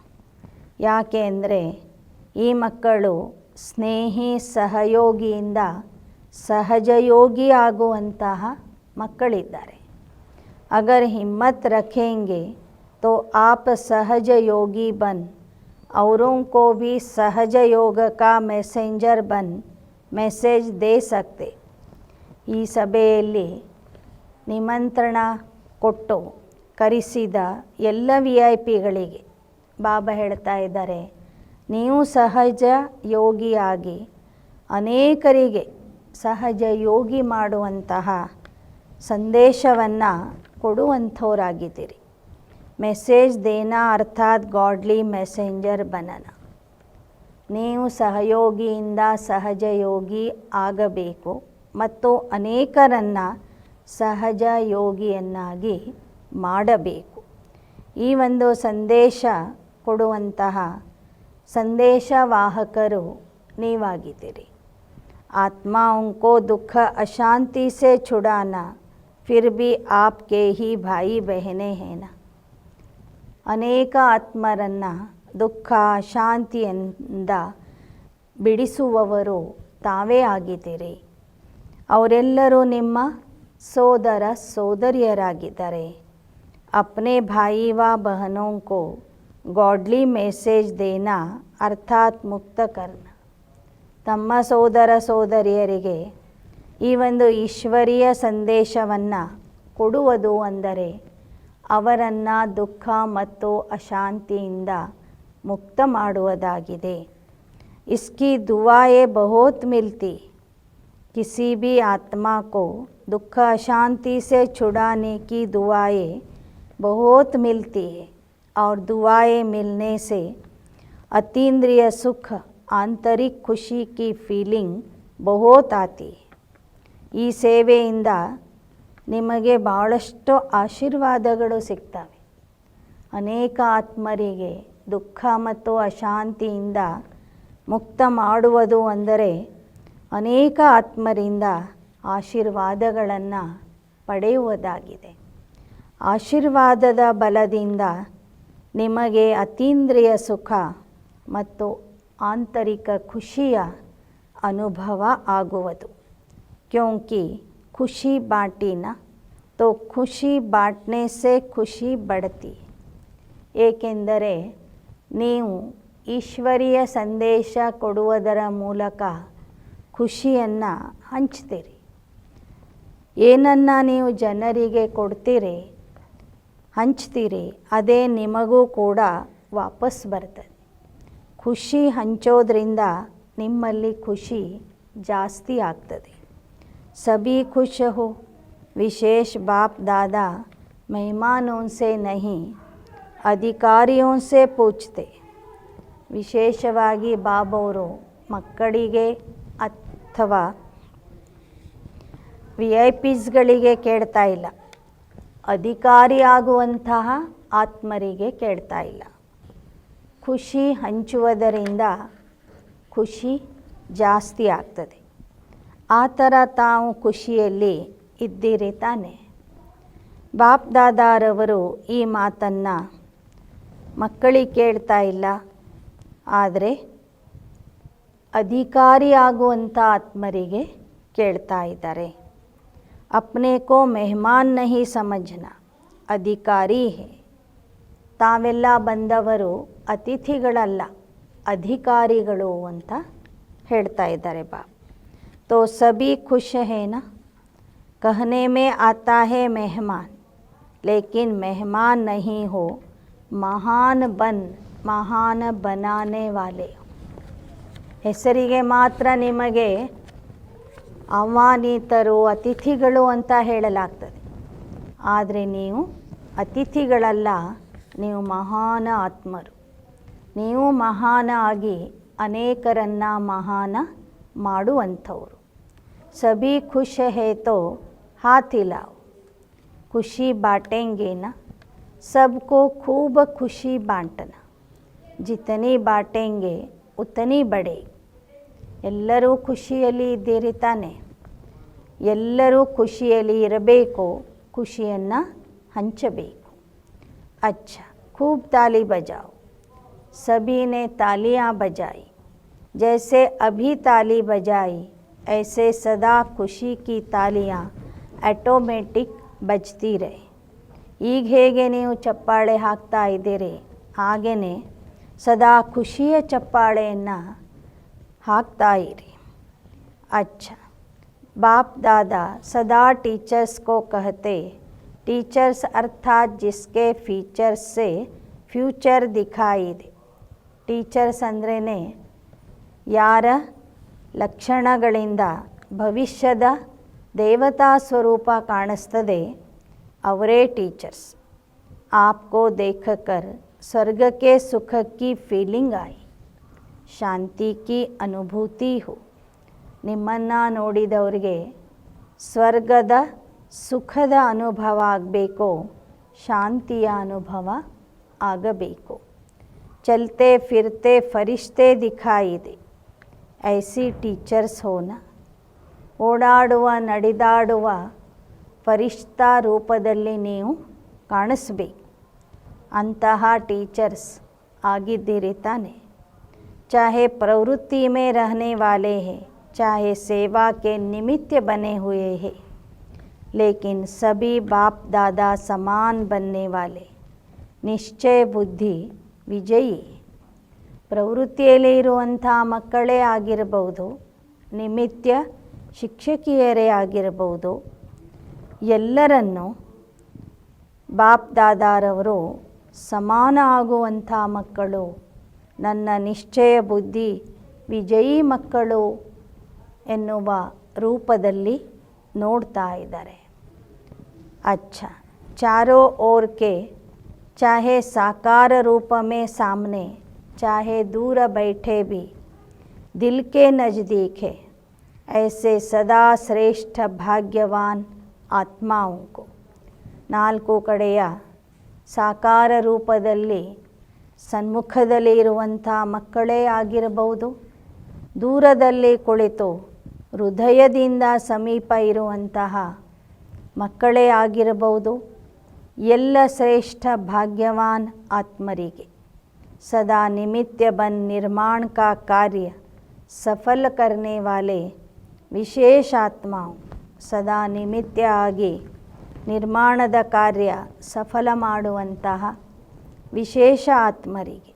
ಯಾಕೆ ಅಂದರೆ ಈ ಮಕ್ಕಳು ಸ್ನೇಹಿ ಸಹಯೋಗಿಯಿಂದ ಸಹಜಯೋಗಿ ಆಗುವಂತಹ ಮಕ್ಕಳಿದ್ದಾರೆ. अगर हिम्मत रखेंगे तो आप सहज योगी बन औरों को भी सहज योग का मैसेंजर बन ಮೆಸೇಜ್ ದೇ ಸಕ್ತೆ. ಈ ಸಭೆಯಲ್ಲಿ ನಿಮಂತ್ರಣ ಕೊಟ್ಟು ಕರೆಸಿದ ಎಲ್ಲ VIP-ಗಳಿಗೆ ಬಾಬಾ ಹೇಳ್ತಾ ಇದ್ದಾರೆ, ನೀವು ಸಹಜ ಯೋಗಿಯಾಗಿ ಅನೇಕರಿಗೆ ಸಹಜ ಯೋಗಿ ಮಾಡುವಂತಹ ಸಂದೇಶವನ್ನು ಕೊಡುವಂಥವರಾಗಿದ್ದೀರಿ. ಮೆಸೇಜ್ ದೇನಾ ಅರ್ಥಾತ್ ಗಾಡ್ಲಿ ಮೆಸೆಂಜರ್ ಬನನ. ನೀವು ಸಹಯೋಗಿಯಿಂದ ಸಹಜ ಯೋಗಿ ಆಗಬೇಕು ಮತ್ತು ಅನೇಕರನ್ನು ಸಹಜ ಯೋಗಿಯನ್ನಾಗಿ ಮಾಡಬೇಕು. ಈ ಒಂದು ಸಂದೇಶ ಕೊಡುವಂತಹ ಸಂದೇಶವಾಹಕರು ನೀವಾಗಿದ್ದೀರಿ. आत्माओं को दुख अशांति से छुड़ाना फिर भी आपके ही भाई बहने हैं ना. ಅನೇಕ ಆತ್ಮರನ್ನು ದುಃಖ ಅಶಾಂತಿಯಿಂದ ಬಿಡಿಸುವವರು ತಾವೇ ಆಗಿದ್ದೀರಿ. ಅವರೆಲ್ಲರೂ ನಿಮ್ಮ ಸೋದರ ಸೋದರಿಯರಾಗಿದ್ದಾರೆ. अपने भाई व बहनों को गॉडली मैसेज देना अर्थात मुक्त करना. ತಮ್ಮ ಸೋದರ ಸೋದರಿಯರಿಗೆ ಈ ಒಂದು ಈಶ್ವರೀಯ ಸಂದೇಶವನ್ನು ಕೊಡುವುದು ಅಂದರೆ ಅವರನ್ನು ದುಃಖ ಮತ್ತು ಅಶಾಂತಿಯಿಂದ ಮುಕ್ತ ಮಾಡುವುದಾಗಿದೆ. इसकी दुआएं बहुत मिलती. किसी भी आत्मा को दुख अशांति से छुड़ाने की दुआएं बहुत मिलती है और दुआएं मिलने से अतीन्द्रिय सुख ಆಂತರಿಕ ಖುಷಿ ಕಿ ಫೀಲಿಂಗ್ ಬಹುತ್ ಆತಿ. ಈ ಸೇವೆಯಿಂದ ನಿಮಗೆ ಭಾಳಷ್ಟು ಆಶೀರ್ವಾದಗಳು ಸಿಗ್ತವೆ. ಅನೇಕ ಆತ್ಮರಿಗೆ ದುಃಖ ಮತ್ತು ಅಶಾಂತಿಯಿಂದ ಮುಕ್ತ ಮಾಡುವುದು ಅಂದರೆ ಅನೇಕ ಆತ್ಮರಿಂದ ಆಶೀರ್ವಾದಗಳನ್ನು ಪಡೆಯುವುದಾಗಿದೆ. ಆಶೀರ್ವಾದದ ಬಲದಿಂದ ನಿಮಗೆ ಅತೀಂದ್ರಿಯ ಸುಖ ಮತ್ತು ಆಂತರಿಕ ಖುಷಿಯ ಅನುಭವ ಆಗುವುದು. ಕ್ಯೋಂಕಿ ಖುಷಿ ಬಾಟಿನ ತೋ ಖುಷಿ ಬಾಟ್ನೆ ಸೆ ಖುಷಿ ಬಡ್ತಿ. ಏಕೆಂದರೆ ನೀವು ಈಶ್ವರೀಯ ಸಂದೇಶ ಕೊಡುವುದರ ಮೂಲಕ ಖುಷಿಯನ್ನು ಹಂಚ್ತೀರಿ. ಏನನ್ನು ನೀವು ಜನರಿಗೆ ಕೊಡ್ತೀರಿ, ಹಂಚ್ತೀರಿ, ಅದೇ ನಿಮಗೂ ಕೂಡ ವಾಪಸ್ ಬರ್ತದೆ. ಖುಷಿ ಹಂಚೋದ್ರಿಂದ ನಿಮ್ಮಲ್ಲಿ ಖುಷಿ ಜಾಸ್ತಿ ಆಗ್ತದೆ. ಸಭಿ ಖುಷ್ ಹೋ. ವಿಶೇಷ ಬಾಪ್ ದಾದಾ ಮೆಹಮಾನೋं से नहीं ಅಧಿಕಾರಿयों से पूछते. ವಿಶೇಷವಾಗಿ ಬಾಬವರು ಮಕ್ಕಳಿಗೆ ಅಥವಾ VIPsಗಳಿಗೆ ಕೇಳ್ತಾ ಇಲ್ಲ, ಅಧಿಕಾರಿಯಾಗುವಂತಹ ಆತ್ಮರಿಗೆ ಕೇಳ್ತಾ ಇಲ್ಲ. ಖುಷಿ ಹಂಚುವುದರಿಂದ ಖುಷಿ ಜಾಸ್ತಿ ಆಗ್ತದೆ. ಆ ಥರ ತಾವು ಖುಷಿಯಲ್ಲಿ ಇದ್ದೀರಿ ತಾನೆ. ಬಾಪ್ ದಾದಾರವರು ಈ ಮಾತನ್ನು ಮಕ್ಕಳಿಗೆ ಕೇಳ್ತಾ ಇಲ್ಲ, ಆದರೆ ಅಧಿಕಾರಿಯಾಗುವಂಥ ಆತ್ಮರಿಗೆ ಕೇಳ್ತಾ ಇದ್ದಾರೆ. ಅಪ್ನೆ ಕೋ ಮೆಹಮಾನ್ ನಹಿ ಸಮಜ್ನ ಅಧಿಕಾರಿ ಹೇ. ತಾವೆಲ್ಲ ಬಂದವರು ಅತಿಥಿಗಳಲ್ಲ, ಅಧಿಕಾರಿಗಳು ಅಂತ ಹೇಳ್ತಾ ಇದ್ದಾರೆ ಬಾಬ್. तो सभी खुश है ना. कहने में आता है मेहमान, लेकिन मेहमान नहीं हो, ಮಹಾನ್ ಬನಾನೆ ವಾಲೆ. ಹೆಸರಿಗೆ ಮಾತ್ರ ನಿಮಗೆ ಆಹ್ವಾನಿತರು ಅತಿಥಿಗಳು ಅಂತ ಹೇಳಲಾಗ್ತದೆ, ಆದರೆ ನೀವು ಅತಿಥಿಗಳಲ್ಲ, ನೀವು ಮಹಾನ ಆತ್ಮರು. ನೀವು ಮಹಾನ ಆಗಿ ಅನೇಕರನ್ನು ಮಹಾನ ಮಾಡುವಂಥವರು. ಸಭಿ ಖುಷ್ ಹೇ ತೋ ಹಾಥ್ ಹಿಲಾओ. ಖುಷಿ ಬಾಟೆಂಗೆ ನ. सबको खूब खुशी बांटना. जितनी बाटेंगे उतनी बड़े. ಎಲ್ಲರೂ ಖುಷಿಯಲ್ಲಿ ಇದ್ದೀರಿ ತಾನೆ. ಎಲ್ಲರೂ ಖುಷಿಯಲ್ಲಿ ಇರಬೇಕು, ಖುಷಿಯನ್ನು ಹಂಚಬೇಕು. अच्छा खूब ताली बजाओ. सभी ने तालियां बजाई. जैसे अभी ताली बजाई ऐसे सदा खुशी की तालियां ऑटोमेटिक बजती रहे. ಈಗ ಹೇಗೆ ನೀವು ಚಪ್ಪಾಳೆ ಹಾಕ್ತಾ ಇದ್ದೀರಿ, ಹಾಗೆಯೇ ಸದಾ ಖುಷಿಯ ಚಪ್ಪಾಳೆಯನ್ನು ಹಾಕ್ತಾ ಇರಿ. अच्छा, बाप दादा सदा टीचर्स को कहते, टीचर्स अर्थात जिसके फीचर्स से ಫ್ಯೂಚರ್ ದಿಖಾಯಿ ದೆ. ಟೀಚರ್ಸ್ ಅಂದ್ರೇ ಯಾರ ಲಕ್ಷಣಗಳಿಂದ ಭವಿಷ್ಯದ ದೇವತಾ ಸ್ವರೂಪ ಕಾಣಿಸ್ತದೆ ಅವರೇ ಟೀಚರ್ಸ್. आपको देखकर स्वर्ग के सुख की फीलिंग आई, ಶಾಂತಿ ಕಿ ಅನುಭೂತಿ ಹೋ. ನಿಮ್ಮನ್ನು ನೋಡಿದವರಿಗೆ ಸ್ವರ್ಗದ ಸುಖದ ಅನುಭವ ಆಗಬೇಕು, ಶಾಂತಿಯ ಅನುಭವ ಆಗಬೇಕು. ಚಲ್ತೆ ಫಿರ್ತೆ ಫರಿಷ್ತೆ ದಿಖಾಯಿ ದೆ, ಐಸಿ ಟೀಚರ್ಸ್ ಹೋನ. ಓಡಾಡುವ ನಡೆದಾಡುವ ಫರಿಷ್ಠ ರೂಪದಲ್ಲಿ ನೀವು ಕಾಣಿಸ್ಬೇಕು, ಅಂತಹ ಟೀಚರ್ಸ್ ಆಗಿದ್ದೀರಿ ತಾನೆ. चाहे प्रवृत्ति में रहने वाले हैं, चाहे सेवा के निमित्त बने हुए हैं, लेकिन सभी बाप दादा समान बनने वाले ನಿಶ್ಚಯ ಬುದ್ಧಿ ವಿಜಯಿ. ಪ್ರವೃತ್ತಿಯಲ್ಲಿ ಇರುವಂಥ ಮಕ್ಕಳೇ ಆಗಿರಬಹುದು, ನಿಮಿತ್ತ ಶಿಕ್ಷಕಿಯರೇ ಆಗಿರಬಹುದು, ಎಲ್ಲರನ್ನು ಬಾಪ್ ದಾದಾರವರು ಸಮಾನ ಆಗುವಂಥ ಮಕ್ಕಳು, ನನ್ನ ನಿಶ್ಚಯ ಬುದ್ಧಿ ವಿಜಯಿ ಮಕ್ಕಳು ಎನ್ನುವ ರೂಪದಲ್ಲಿ ನೋಡ್ತಾ ಇದ್ದಾರೆ. अच्छा, चारों ओर के चाहे साकार रूप में सामने, चाहे दूर बैठे भी दिल के नज़दीक है, ऐसे सदा श्रेष्ठ भाग्यवान आत्माओं को. ನಾಲ್ಕು ಕಡೆಯ ಸಾಕಾರ ರೂಪದಲ್ಲಿ ಸನ್ಮುಖದಲ್ಲಿ ಇರುವಂಥ ಮಕ್ಕಳೇ ಆಗಿರಬಹುದು, ದೂರದಲ್ಲಿ ಕುಳಿತು ಹೃದಯದಿಂದ ಸಮೀಪ ಇರುವಂತಹ ಮಕ್ಕಳೇ ಆಗಿರಬಹುದು, ಎಲ್ಲ ಶ್ರೇಷ್ಠ ಭಾಗ್ಯವಾನ್ ಆತ್ಮರಿಗೆ ಸದಾ ನಿಮಿತ್ತ ಬನ್ ನಿರ್ಮಾಣ का कार्य सफल करने वाले ವಿಶೇಷ ಆತ್ಮಾವು, ಸದಾ ನಿಮಿತ್ತ ಆಗಿ ನಿರ್ಮಾಣದ ಕಾರ್ಯ ಸಫಲ ಮಾಡುವಂತಹ विशेष आत्मರಿಗೆ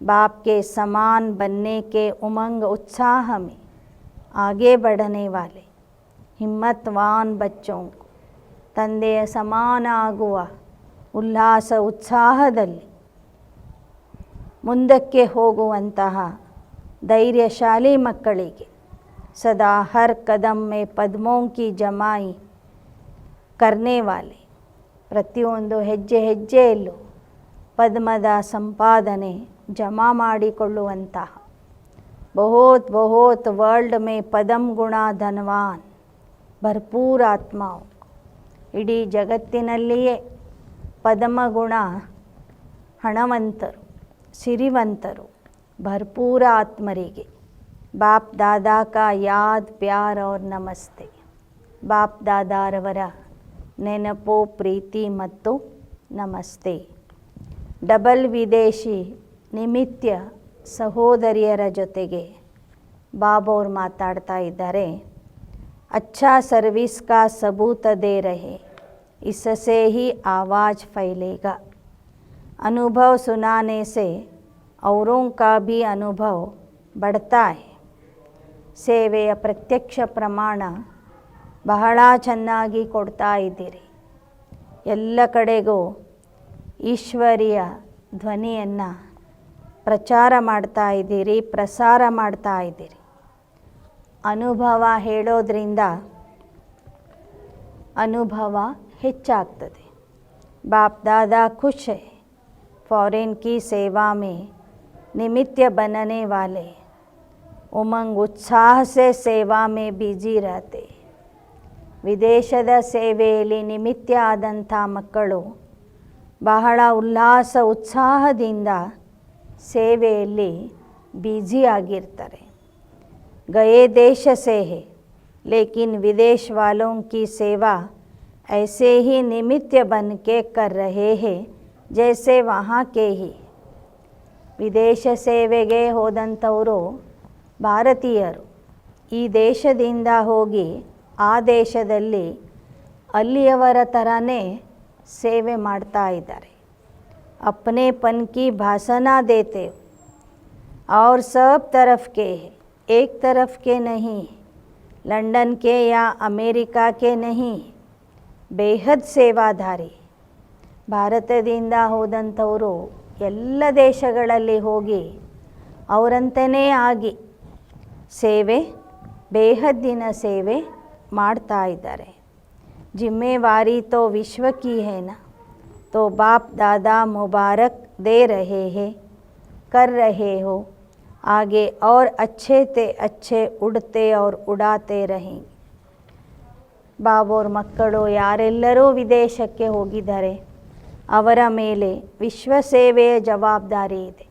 बाप के समान बनने के उमंग उत्साह में आगे बढ़ने वाले हिम्मतवान बच्चों को, ತಂದೆಯ ಸಮಾನ ಆಗುವ ಉಲ್ಲಾಸ ಉತ್ಸಾಹದಲ್ಲಿ ಮುಂದಕ್ಕೆ ಹೋಗುವಂತಹ ಧೈರ್ಯಶಾಲಿ ಮಕ್ಕಳಿಗೆ ಸದಾ ಹರ್ ಕದಂ ಮೇ ಪದ್ಮೋಂ ಕಿ ಜಮಾಯಿ ಕರ್ನೆ ವಾಲೆ, ಪ್ರತಿಯೊಂದು ಹೆಜ್ಜೆ ಹೆಜ್ಜೆಯಲ್ಲೂ ಪದ್ಮದ ಸಂಪಾದನೆ ಜಮಾ ಮಾಡಿಕೊಳ್ಳುವಂತಹ ಬಹುತ್ ಬಹುತ್ ವರ್ಲ್ಡ್ ಮೇ ಪದಂ ಗುಣ ಧನವಾನ್ ಭರ್ಪೂರ್ ಆತ್ಮಾವು, ಇಡೀ ಜಗತ್ತಿನಲ್ಲಿಯೇ ಪದಮಗುಣ ಹಣವಂತರು ಸಿರಿವಂತರು ಭರ್ಪೂರ ಆತ್ಮರಿಗೆ ಬಾಪ್ ದಾದಾ ಕಾ ಯಾದ್ ಪ್ಯಾರ್ ಔರ್ ನಮಸ್ತೆ. ಬಾಪ್ ದಾದಾರವರ ನೆನಪು ಪ್ರೀತಿ ಮತ್ತು ನಮಸ್ತೆ. ಡಬಲ್ ವಿದೇಶಿ ನಿಮಿತ್ತ ಸಹೋದರಿಯರ ಜೊತೆಗೆ ಬಾಬೋರ್ ಮಾತಾಡ್ತಾ ಇದ್ದಾರೆ. अच्छा सर्विस का सबूत दे रहे, इससे ही आवाज़ फैलेगा. अनुभव सुनाने से औरों का भी अनुभव बढ़ता है. ಸೇವೆಯ ಪ್ರತ್ಯಕ್ಷ ಪ್ರಮಾಣ ಬಹಳ ಚೆನ್ನಾಗಿ ಕೊಡ್ತಾ ಇದ್ದೀರಿ. ಎಲ್ಲ ಕಡೆಗೂ ಈಶ್ವರಿಯ ಧ್ವನಿಯನ್ನು ಪ್ರಚಾರ ಮಾಡ್ತಾ ಇದ್ದೀರಿ, ಪ್ರಸಾರ ಮಾಡ್ತಾ ಇದ್ದೀರಿ. ಅನುಭವ ಹೇಳೋದ್ರಿಂದ ಅನುಭವ ಹೆಚ್ಚಾಗ್ತದೆ. बाप दादा खुश है, फॉरेन की सेवा में निमित्त बनने वाले उमंग उत्साह से सेवा में बिजी रहते. ವಿದೇಶದ ಸೇವೆಯಲ್ಲಿ ನಿಮಿತ್ತ ಆದಂಥ ಮಕ್ಕಳು ಬಹಳ ಉಲ್ಲಾಸ ಉತ್ಸಾಹದಿಂದ ಸೇವೆಯಲ್ಲಿ ಬ್ಯುಸಿ ಆಗಿರ್ತಾರೆ. गए देश से है, लेकिन विदेश वालों की सेवा ऐसे ही निमित्त बन के कर रहे हैं जैसे वहाँ के ही. ವಿದೇಶ ಸೇವೆಗೆ ಹೋದಂಥವರು ಭಾರತೀಯರು ಈ ದೇಶದಿಂದ ಹೋಗಿ ಆ ದೇಶದಲ್ಲಿ ಅಲ್ಲಿಯವರ ಥರನೇ ಸೇವೆ ಮಾಡ್ತಾ ಇದ್ದಾರೆ. अपनेपन की भाषणा देते, और सब तरफ के हैं, एक तरफ के नहीं, लंदन के या अमेरिका के नहीं, ಬೇಹದ್ ಸೇವಾಧಾರಿ. ಭಾರತದಿಂದ ಹೋದಂಥವರು ಎಲ್ಲ ದೇಶಗಳಲ್ಲಿ ಹೋಗಿ ಅವರಂತೆಯೇ ಆಗಿ ಸೇವೆ, ಬೇಹದ್ದಿನ ಸೇವೆ ಮಾಡ್ತಾ ಇದ್ದಾರೆ. ಜಿಮ್ಮೆವಾರಿ ತೋ ವಿಶ್ವ ಕಿ ಹೈ ನಾ, तो बाप दादा मुबारक दे रहे हैं, कर रहे हो, आगे और अच्छे ते अच्छे उड़ते और उड़ाते रहेंगे. ಬಾಬೋರ ಮಕ್ಕಳು ಯಾರೆಲ್ಲರೂ ವಿದೇಶಕ್ಕೆ ಹೋಗಿದ್ದಾರೆ ಅವರ ಮೇಲೆ ವಿಶ್ವ ಸೇವೆಯ ಜವಾಬ್ದಾರಿ ಇದೆ.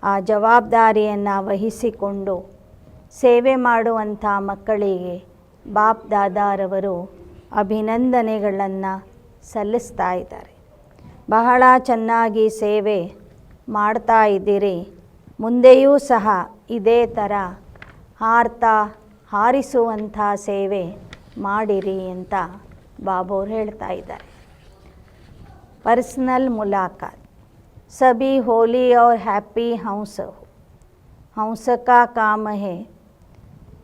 ಆ ಜವಾಬ್ದಾರಿಯನ್ನು ವಹಿಸಿಕೊಂಡು ಸೇವೆ ಮಾಡುವಂಥ ಮಕ್ಕಳಿಗೆ ಬಾಪ್ ದಾದಾರವರು ಅಭಿನಂದನೆಗಳನ್ನು ಸಲ್ಲಿಸ್ತಾ ಇದ್ದಾರೆ. ಬಹಳ ಚೆನ್ನಾಗಿ ಸೇವೆ ಮಾಡ್ತಾ ಇದ್ದೀರಿ, ಮುಂದೆಯೂ ಸಹ ಇದೇ ಥರ ಹಾರಿಸುವಂಥ ಸೇವೆ ಮಾಡಿರಿ ಅಂತ ಬಾಬೋರು ಹೇಳ್ತಾ ಇದ್ದಾರೆ. पर्सनल मुलाकात. सभी होली और हैप्पी हंस हो. हंस का काम है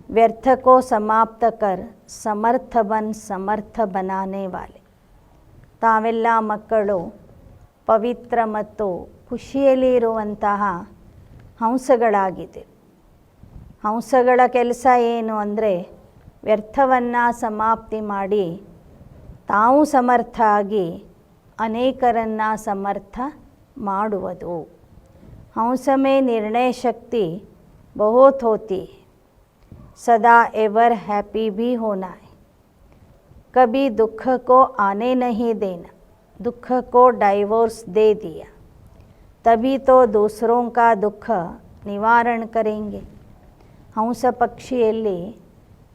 व्यर्थ को समाप्त कर ಸಮರ್ಥ बनाने वाले. ತಾವೆಲ್ಲ ಮಕ್ಕಳು ಪವಿತ್ರ ಮತ್ತು ಖುಷಿಯಲ್ಲಿ ಇರುವಂತಹ ಹಂಸಗಳಾಗಿದೆ. ಹಂಸಗಳ ಕೆಲಸ ಏನು ಅಂದರೆ ವ್ಯರ್ಥವನ್ನು ಸಮಾಪ್ತಿ ಮಾಡಿ ತಾವು ಸಮರ್ಥ ಆಗಿ ಅನೇಕರನ್ನು ಸಮರ್ಥ ಮಾಡುವುದು. हंस में निर्णय शक्ति बहुत होती है, सदा एवर हैप्पी भी होना है, कभी दुख को आने नहीं देना. दुख को डाइवोर्स दे दिया तभी तो दूसरों का दुख निवारण करेंगे. ಹಂಸ ಪಕ್ಷಿಯಲ್ಲಿ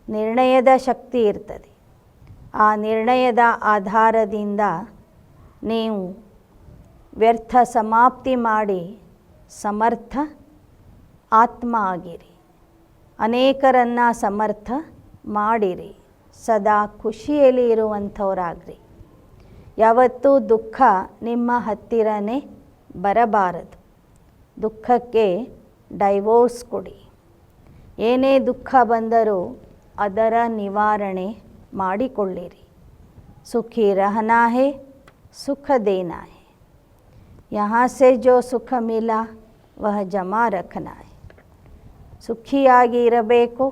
ನಿರ್ಣಯದ ಶಕ್ತಿ ಇರ್ತದೆ. ಆ ನಿರ್ಣಯದ ಆಧಾರದಿಂದ ನೀವು ವ್ಯರ್ಥ ಸಮಾಪ್ತಿ ಮಾಡಿ ಸಮರ್ಥ ಆತ್ಮ ಆಗಿರಿ, ಅನೇಕರನ್ನು ಸಮರ್ಥ ಮಾಡಿರಿ, ಸದಾ ಖುಷಿಯಲ್ಲಿ ಇರುವಂಥವರಾಗ್ರಿ. ಯಾವತ್ತೂ ದುಃಖ ನಿಮ್ಮ ಹತ್ತಿರನೇ ಬರಬಾರದು. ದುಃಖಕ್ಕೆ ಡೈವೋರ್ಸ್ ಕೊಡಿ. ಏನೇ ದುಃಖ ಬಂದರೂ ಅದರ ನಿವಾರಣೆ ಮಾಡಿಕೊಳ್ಳಿರಿ. ಸುಖಿ ರಹನಾ ಹೇ, ಸುಖ ದೇನಾ ಹೇ. यहाँ से जो ಸುಖ ಮಿಲಾ ವಹ ಜಮಾ ರಖನಾ ಹೇ. ಸುಖಿಯಾಗಿ ಇರಬೇಕು,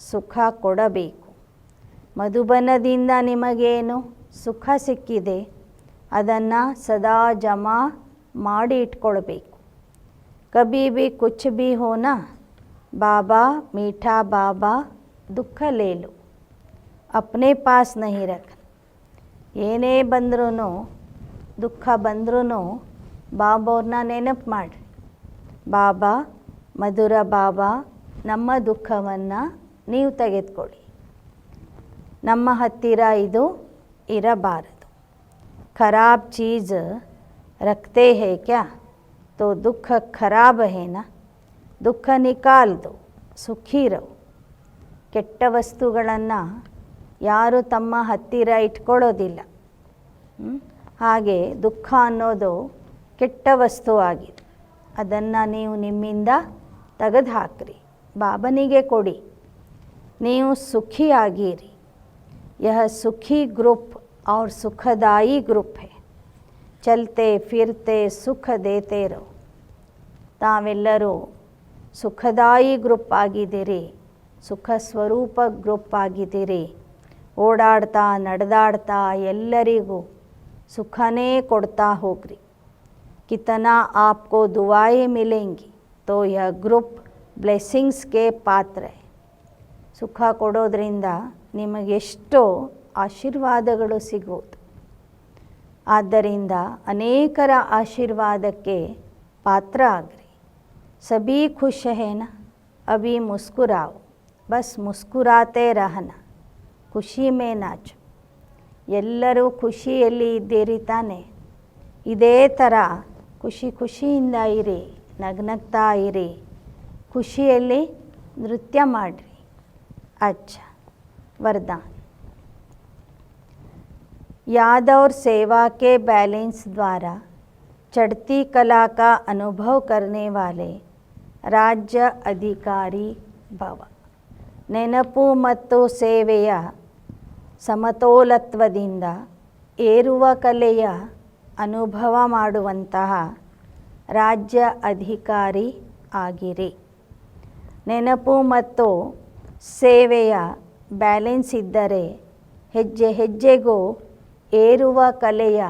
ಸುಖ ಕೊಡಬೇಕು. ಮಧುಬನದಿಂದ ನಿಮಗೇನು ಸುಖ ಸಿಕ್ಕಿದೆ ಅದನ್ನು ಸದಾ ಜಮಾ ಮಾಡಿ ಇಟ್ಕೊಳ್ಬೇಕು. ಕಭಿ ಭಿ ಕುಚ್ ಭಿ ಹೋನಾ ಬಾಬಾ ಮೀಠಾ ಬಾಬಾ ದುಃಖ ಲೇಲು ಅಪ್ನೆ ಪಾಸ್ ನಹಿ ರಖ. ಏನೇ ಬಂದ್ರೂ ದುಃಖ ಬಂದ್ರೂ ಬಾಬೋರನ್ನ ನೆನಪು ಮಾಡಿರಿ. ಬಾಬಾ ಮಧುರ ಬಾಬಾ, ನಮ್ಮ ದುಃಖವನ್ನು ನೀವು ತೆಗೆದುಕೊಳ್ಳಿ, ನಮ್ಮ ಹತ್ತಿರ ಇದು ಇರಬಾರದು. ಖರಾಬ್ ಚೀज़ ರಖತೆ ಹೇ ಕ್ಯಾ, ತೋ ದುಃಖ ಖರಾಬ್ ಹೇನಾ, ದುಃಖ ನಿಕಾಲ್ ದೋ, ಸುಖಿ ರಹೋ. ಕೆಟ್ಟ ವಸ್ತುಗಳನ್ನು ಯಾರು ತಮ್ಮ ಹತ್ತಿರ ಇಟ್ಕೊಳ್ಳೋದಿಲ್ಲ. ಹಾಗೆ ದುಃಖ ಅನ್ನೋದು ಕೆಟ್ಟ ವಸ್ತು ಆಗಿದೆ. ಅದನ್ನು ನೀವು ನಿಮ್ಮಿಂದ ತೆಗೆದು ಹಾಕ್ರಿ, ಬಾಬನಿಗೆ ಕೊಡಿ. ನೀವು ಸುಖಿಯಾಗಿರಿ. ಯಹ ಸುಖಿ ಗ್ರೂಪ್ और सुखदाई ग्रुप है, चलते फिरते सुख देते रहो. ತಾವೆಲ್ಲರೂ ಸುಖದಾಯಿ ಗ್ರೂಪ್ ಆಗಿದ್ದೀರಿ, ಸುಖ ಸ್ವರೂಪ ಗ್ರೂಪ್ ಆಗಿದ್ದೀರಿ. ಓಡಾಡ್ತಾ ನಡೆದಾಡ್ತಾ ಎಲ್ಲರಿಗೂ ಸುಖನೇ ಕೊಡ್ತಾ ಹೋಗ್ರಿ. कितना आपको दुआएं मिलेंगी तो यह ग्रुप ब्लेसिंग्स के पात्र है. ಸುಖ ಕೊಡೋದ್ರಿಂದ ನಿಮಗೆಷ್ಟೋ ಆಶೀರ್ವಾದಗಳು ಸಿಗೋದು. ಆದ್ದರಿಂದ ಅನೇಕರ ಆಶೀರ್ವಾದಕ್ಕೆ ಪಾತ್ರ ಆಗ್ರಿ. ಸಭೀ ಖುಷ್ ಹೇನಾ, ಅಭಿ ಮುಸ್ಕುರಾओ, ಬಸ್ ಮುಸ್ಕುರಾತೆ ರಹನಾ, ಖುಷಿ ಮೇ ನಾಚು. ಎಲ್ಲರೂ ಖುಷಿಯಲ್ಲಿ ಇದ್ದೀರಿ ತಾನೆ, ಇದೇ ಥರ ಖುಷಿಯಿಂದ ಇರಿ, ನಗ್ನಗ್ತಾ ಇರಿ, ಖುಷಿಯಲ್ಲಿ ನೃತ್ಯ ಮಾಡಿರಿ. अच्छा वरदान. याद और सेवा के बैलेंस द्वारा चढ़ती कला का अनुभव करने वाले ರಾಜ್ಯ ಅಧಿಕಾರಿ ಭವ. ನೆನಪು ಮತ್ತು ಸೇವೆಯ ಸಮತೋಲತ್ವದಿಂದ ಏರುವ ಕಲೆಯ ಅನುಭವ ಮಾಡುವಂತಹ ರಾಜ್ಯ ಅಧಿಕಾರಿ ಆಗಿರಿ. ನೆನಪು ಮತ್ತು ಸೇವೆಯ ಬ್ಯಾಲೆನ್ಸ್ ಇದ್ದರೆ ಹೆಜ್ಜೆ ಹೆಜ್ಜೆಗೂ ಏರುವ ಕಲೆಯ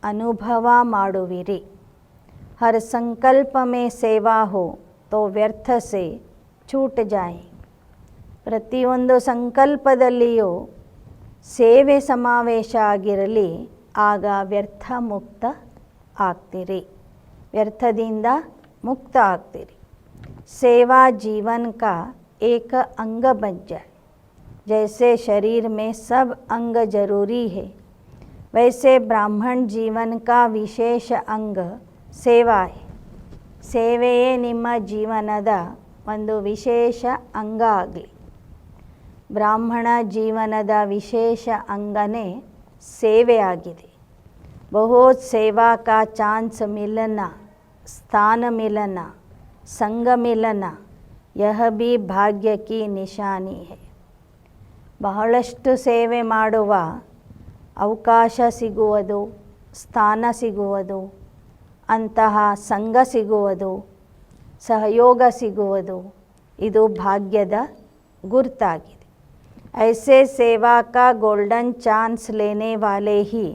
ಅನುಭವ ಮಾಡುವಿರಿ. ಹರ್ ಸಂಕಲ್ಪ ಮೇ ಸೇವಾ ಹೋ ತೋ ವ್ಯರ್ಥ ಸೆ ಛೂಟ್ ಜಾಯೆ. ಪ್ರತಿಯೊಂದು ಸಂಕಲ್ಪದಲ್ಲಿಯೂ ಸೇವೆ ಸಮಾವೇಶ ಆಗಿರಲಿ, ಆಗ ವ್ಯರ್ಥ ಮುಕ್ತ ಆಗ್ತೀರಿ, ವ್ಯರ್ಥದಿಂದ ಮುಕ್ತ ಆಗ್ತೀರಿ. सेवा जीवन का एक अंग बन जाए. जैसे शरीर में सब अंग जरूरी है, वैसे ब्राह्मण जीवन का विशेष अंग ಸೇವಾ है. ಸೇವೆಯೇ ನಿಮ್ಮ ಜೀವನದ ಒಂದು ವಿಶೇಷ ಅಂಗ ಆಗಲಿ. ಬ್ರಾಹ್ಮಣ ಜೀವನದ ವಿಶೇಷ ಅಂಗನೇ ಸೇವೆ ಆಗಿದೆ. बहुत सेवा का चांस मिलना, स्थान मिलना, संग मिलना, यह भी ಭಾಗ್ಯ ಕಿ ನಿಶಾನಿ है. ಬಹಳಷ್ಟು ಸೇವೆ ಮಾಡುವ ಅವಕಾಶ ಸಿಗುವುದು, ಸ್ಥಾನ ಸಿಗುವುದು, ಅಂತಹ ಸಂಘ ಸಿಗುವುದು, ಸಹಯೋಗ ಸಿಗುವುದು, ಇದು ಭಾಗ್ಯದ ಗುರುತಾಗಿದೆ. ऐसे सेवा का गोल्डन चांस लेने वाले ही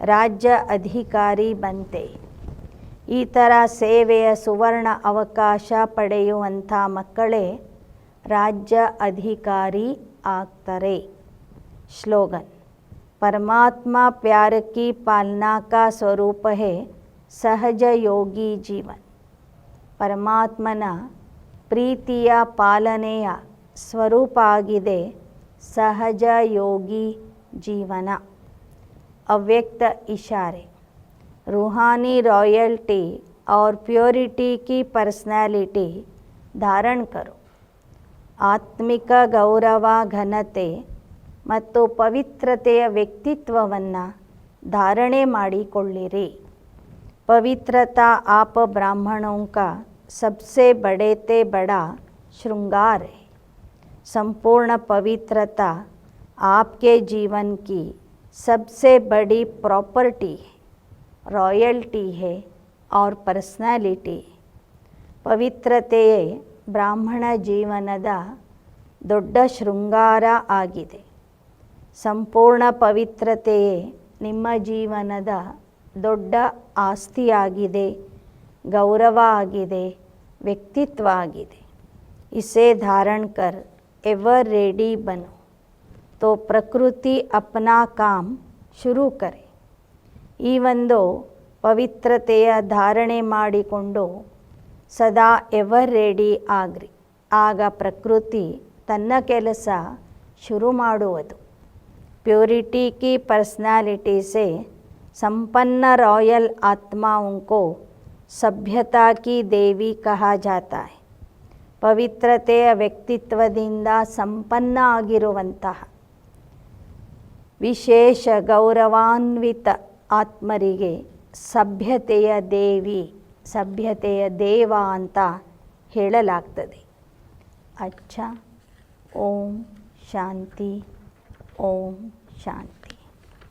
ರಾಜ್ಯ ಅಧಿಕಾರಿ ಬಂತೆ. ಈ ಥರ ಸೇವೆಯ ಸುವರ್ಣ ಅವಕಾಶ ಪಡೆಯುವಂಥ ಮಕ್ಕಳೇ ರಾಜ್ಯ ಅಧಿಕಾರಿ ಆಗ್ತಾರೆ. ಸ್ಲೋಗನ್: ಪರಮಾತ್ಮ ಪ್ಯಾರ ಕಿ ಪಾಲನಾ ಕಾ ಸ್ವರೂಪ ಹೇ ಸಹಜ ಯೋಗಿ ಜೀವನ್. ಪರಮಾತ್ಮನ ಪ್ರೀತಿಯ ಪಾಲನೆಯ ಸ್ವರೂಪ ಆಗಿದೆ ಸಹಜ ಯೋಗಿ ಜೀವನ. अव्यक्त इशारे: रूहानी रॉयल्टी और प्योरिटी की पर्सनैलिटी धारण करो. ಆತ್ಮಿಕ ಗೌರವ, ಘನತೆ ಮತ್ತು ಪವಿತ್ರತೆಯ ವ್ಯಕ್ತಿತ್ವವನ್ನು ಧಾರಣೆ ಮಾಡಿಕೊಳ್ಳಿರಿ. पवित्रता आप ब्राह्मणों का सबसे बड़े ते बड़ा श्रृंगार है. संपूर्ण पवित्रता आपके जीवन की सबसे बड़ी प्रॉपर्टी है, रॉयल्टी है और पर्सनैलिटी. ಪವಿತ್ರತೆಯೇ ಬ್ರಾಹ್ಮಣ ಜೀವನದ ದೊಡ್ಡ ಶೃಂಗಾರ ಆಗಿದೆ. ಸಂಪೂರ್ಣ ಪವಿತ್ರತೆಯೇ ನಿಮ್ಮ ಜೀವನದ ದೊಡ್ಡ ಆಸ್ತಿಯಾಗಿದೆ, ಗೌರವ ಆಗಿದೆ, ವ್ಯಕ್ತಿತ್ವ ಆಗಿದೆ. इसे धारण कर एवर रेडी बनो तो ಪ್ರಕೃತಿ ಅಪ್ನಾ ಕಾಮ್ ಶುರು ಕರೆ. ಈ ಒಂದು ಪವಿತ್ರತೆಯ ಧಾರಣೆ ಮಾಡಿಕೊಂಡು ಸದಾ ಎವರ್ ರೆಡಿ ಆಗ್ರಿ, ಆಗ ಪ್ರಕೃತಿ ತನ್ನ ಕೆಲಸ ಶುರು ಮಾಡುವುದು. ಪ್ಯೂರಿಟಿ ಕಿ पर्सनैलिटी से संपन्न रॉयल आत्माओं को सभ्यता की देवी कहा जाता है. ಪವಿತ್ರತೆಯ ವ್ಯಕ್ತಿತ್ವದಿಂದ ಸಂಪನ್ನ ಆಗಿರುವಂತಹ ವಿಶೇಷ ಗೌರವಾನ್ವಿತ ಆತ್ಮರಿಗೆ ಸಭ್ಯತೆಯ ದೇವಿ, ಸಭ್ಯತೆಯ ದೇವ ಅಂತ ಹೇಳಲಾಗ್ತದೆ. ಅಚ್ಚ. ಓಂ ಶಾಂತಿ. ಓಂ ಶಾಂತಿ.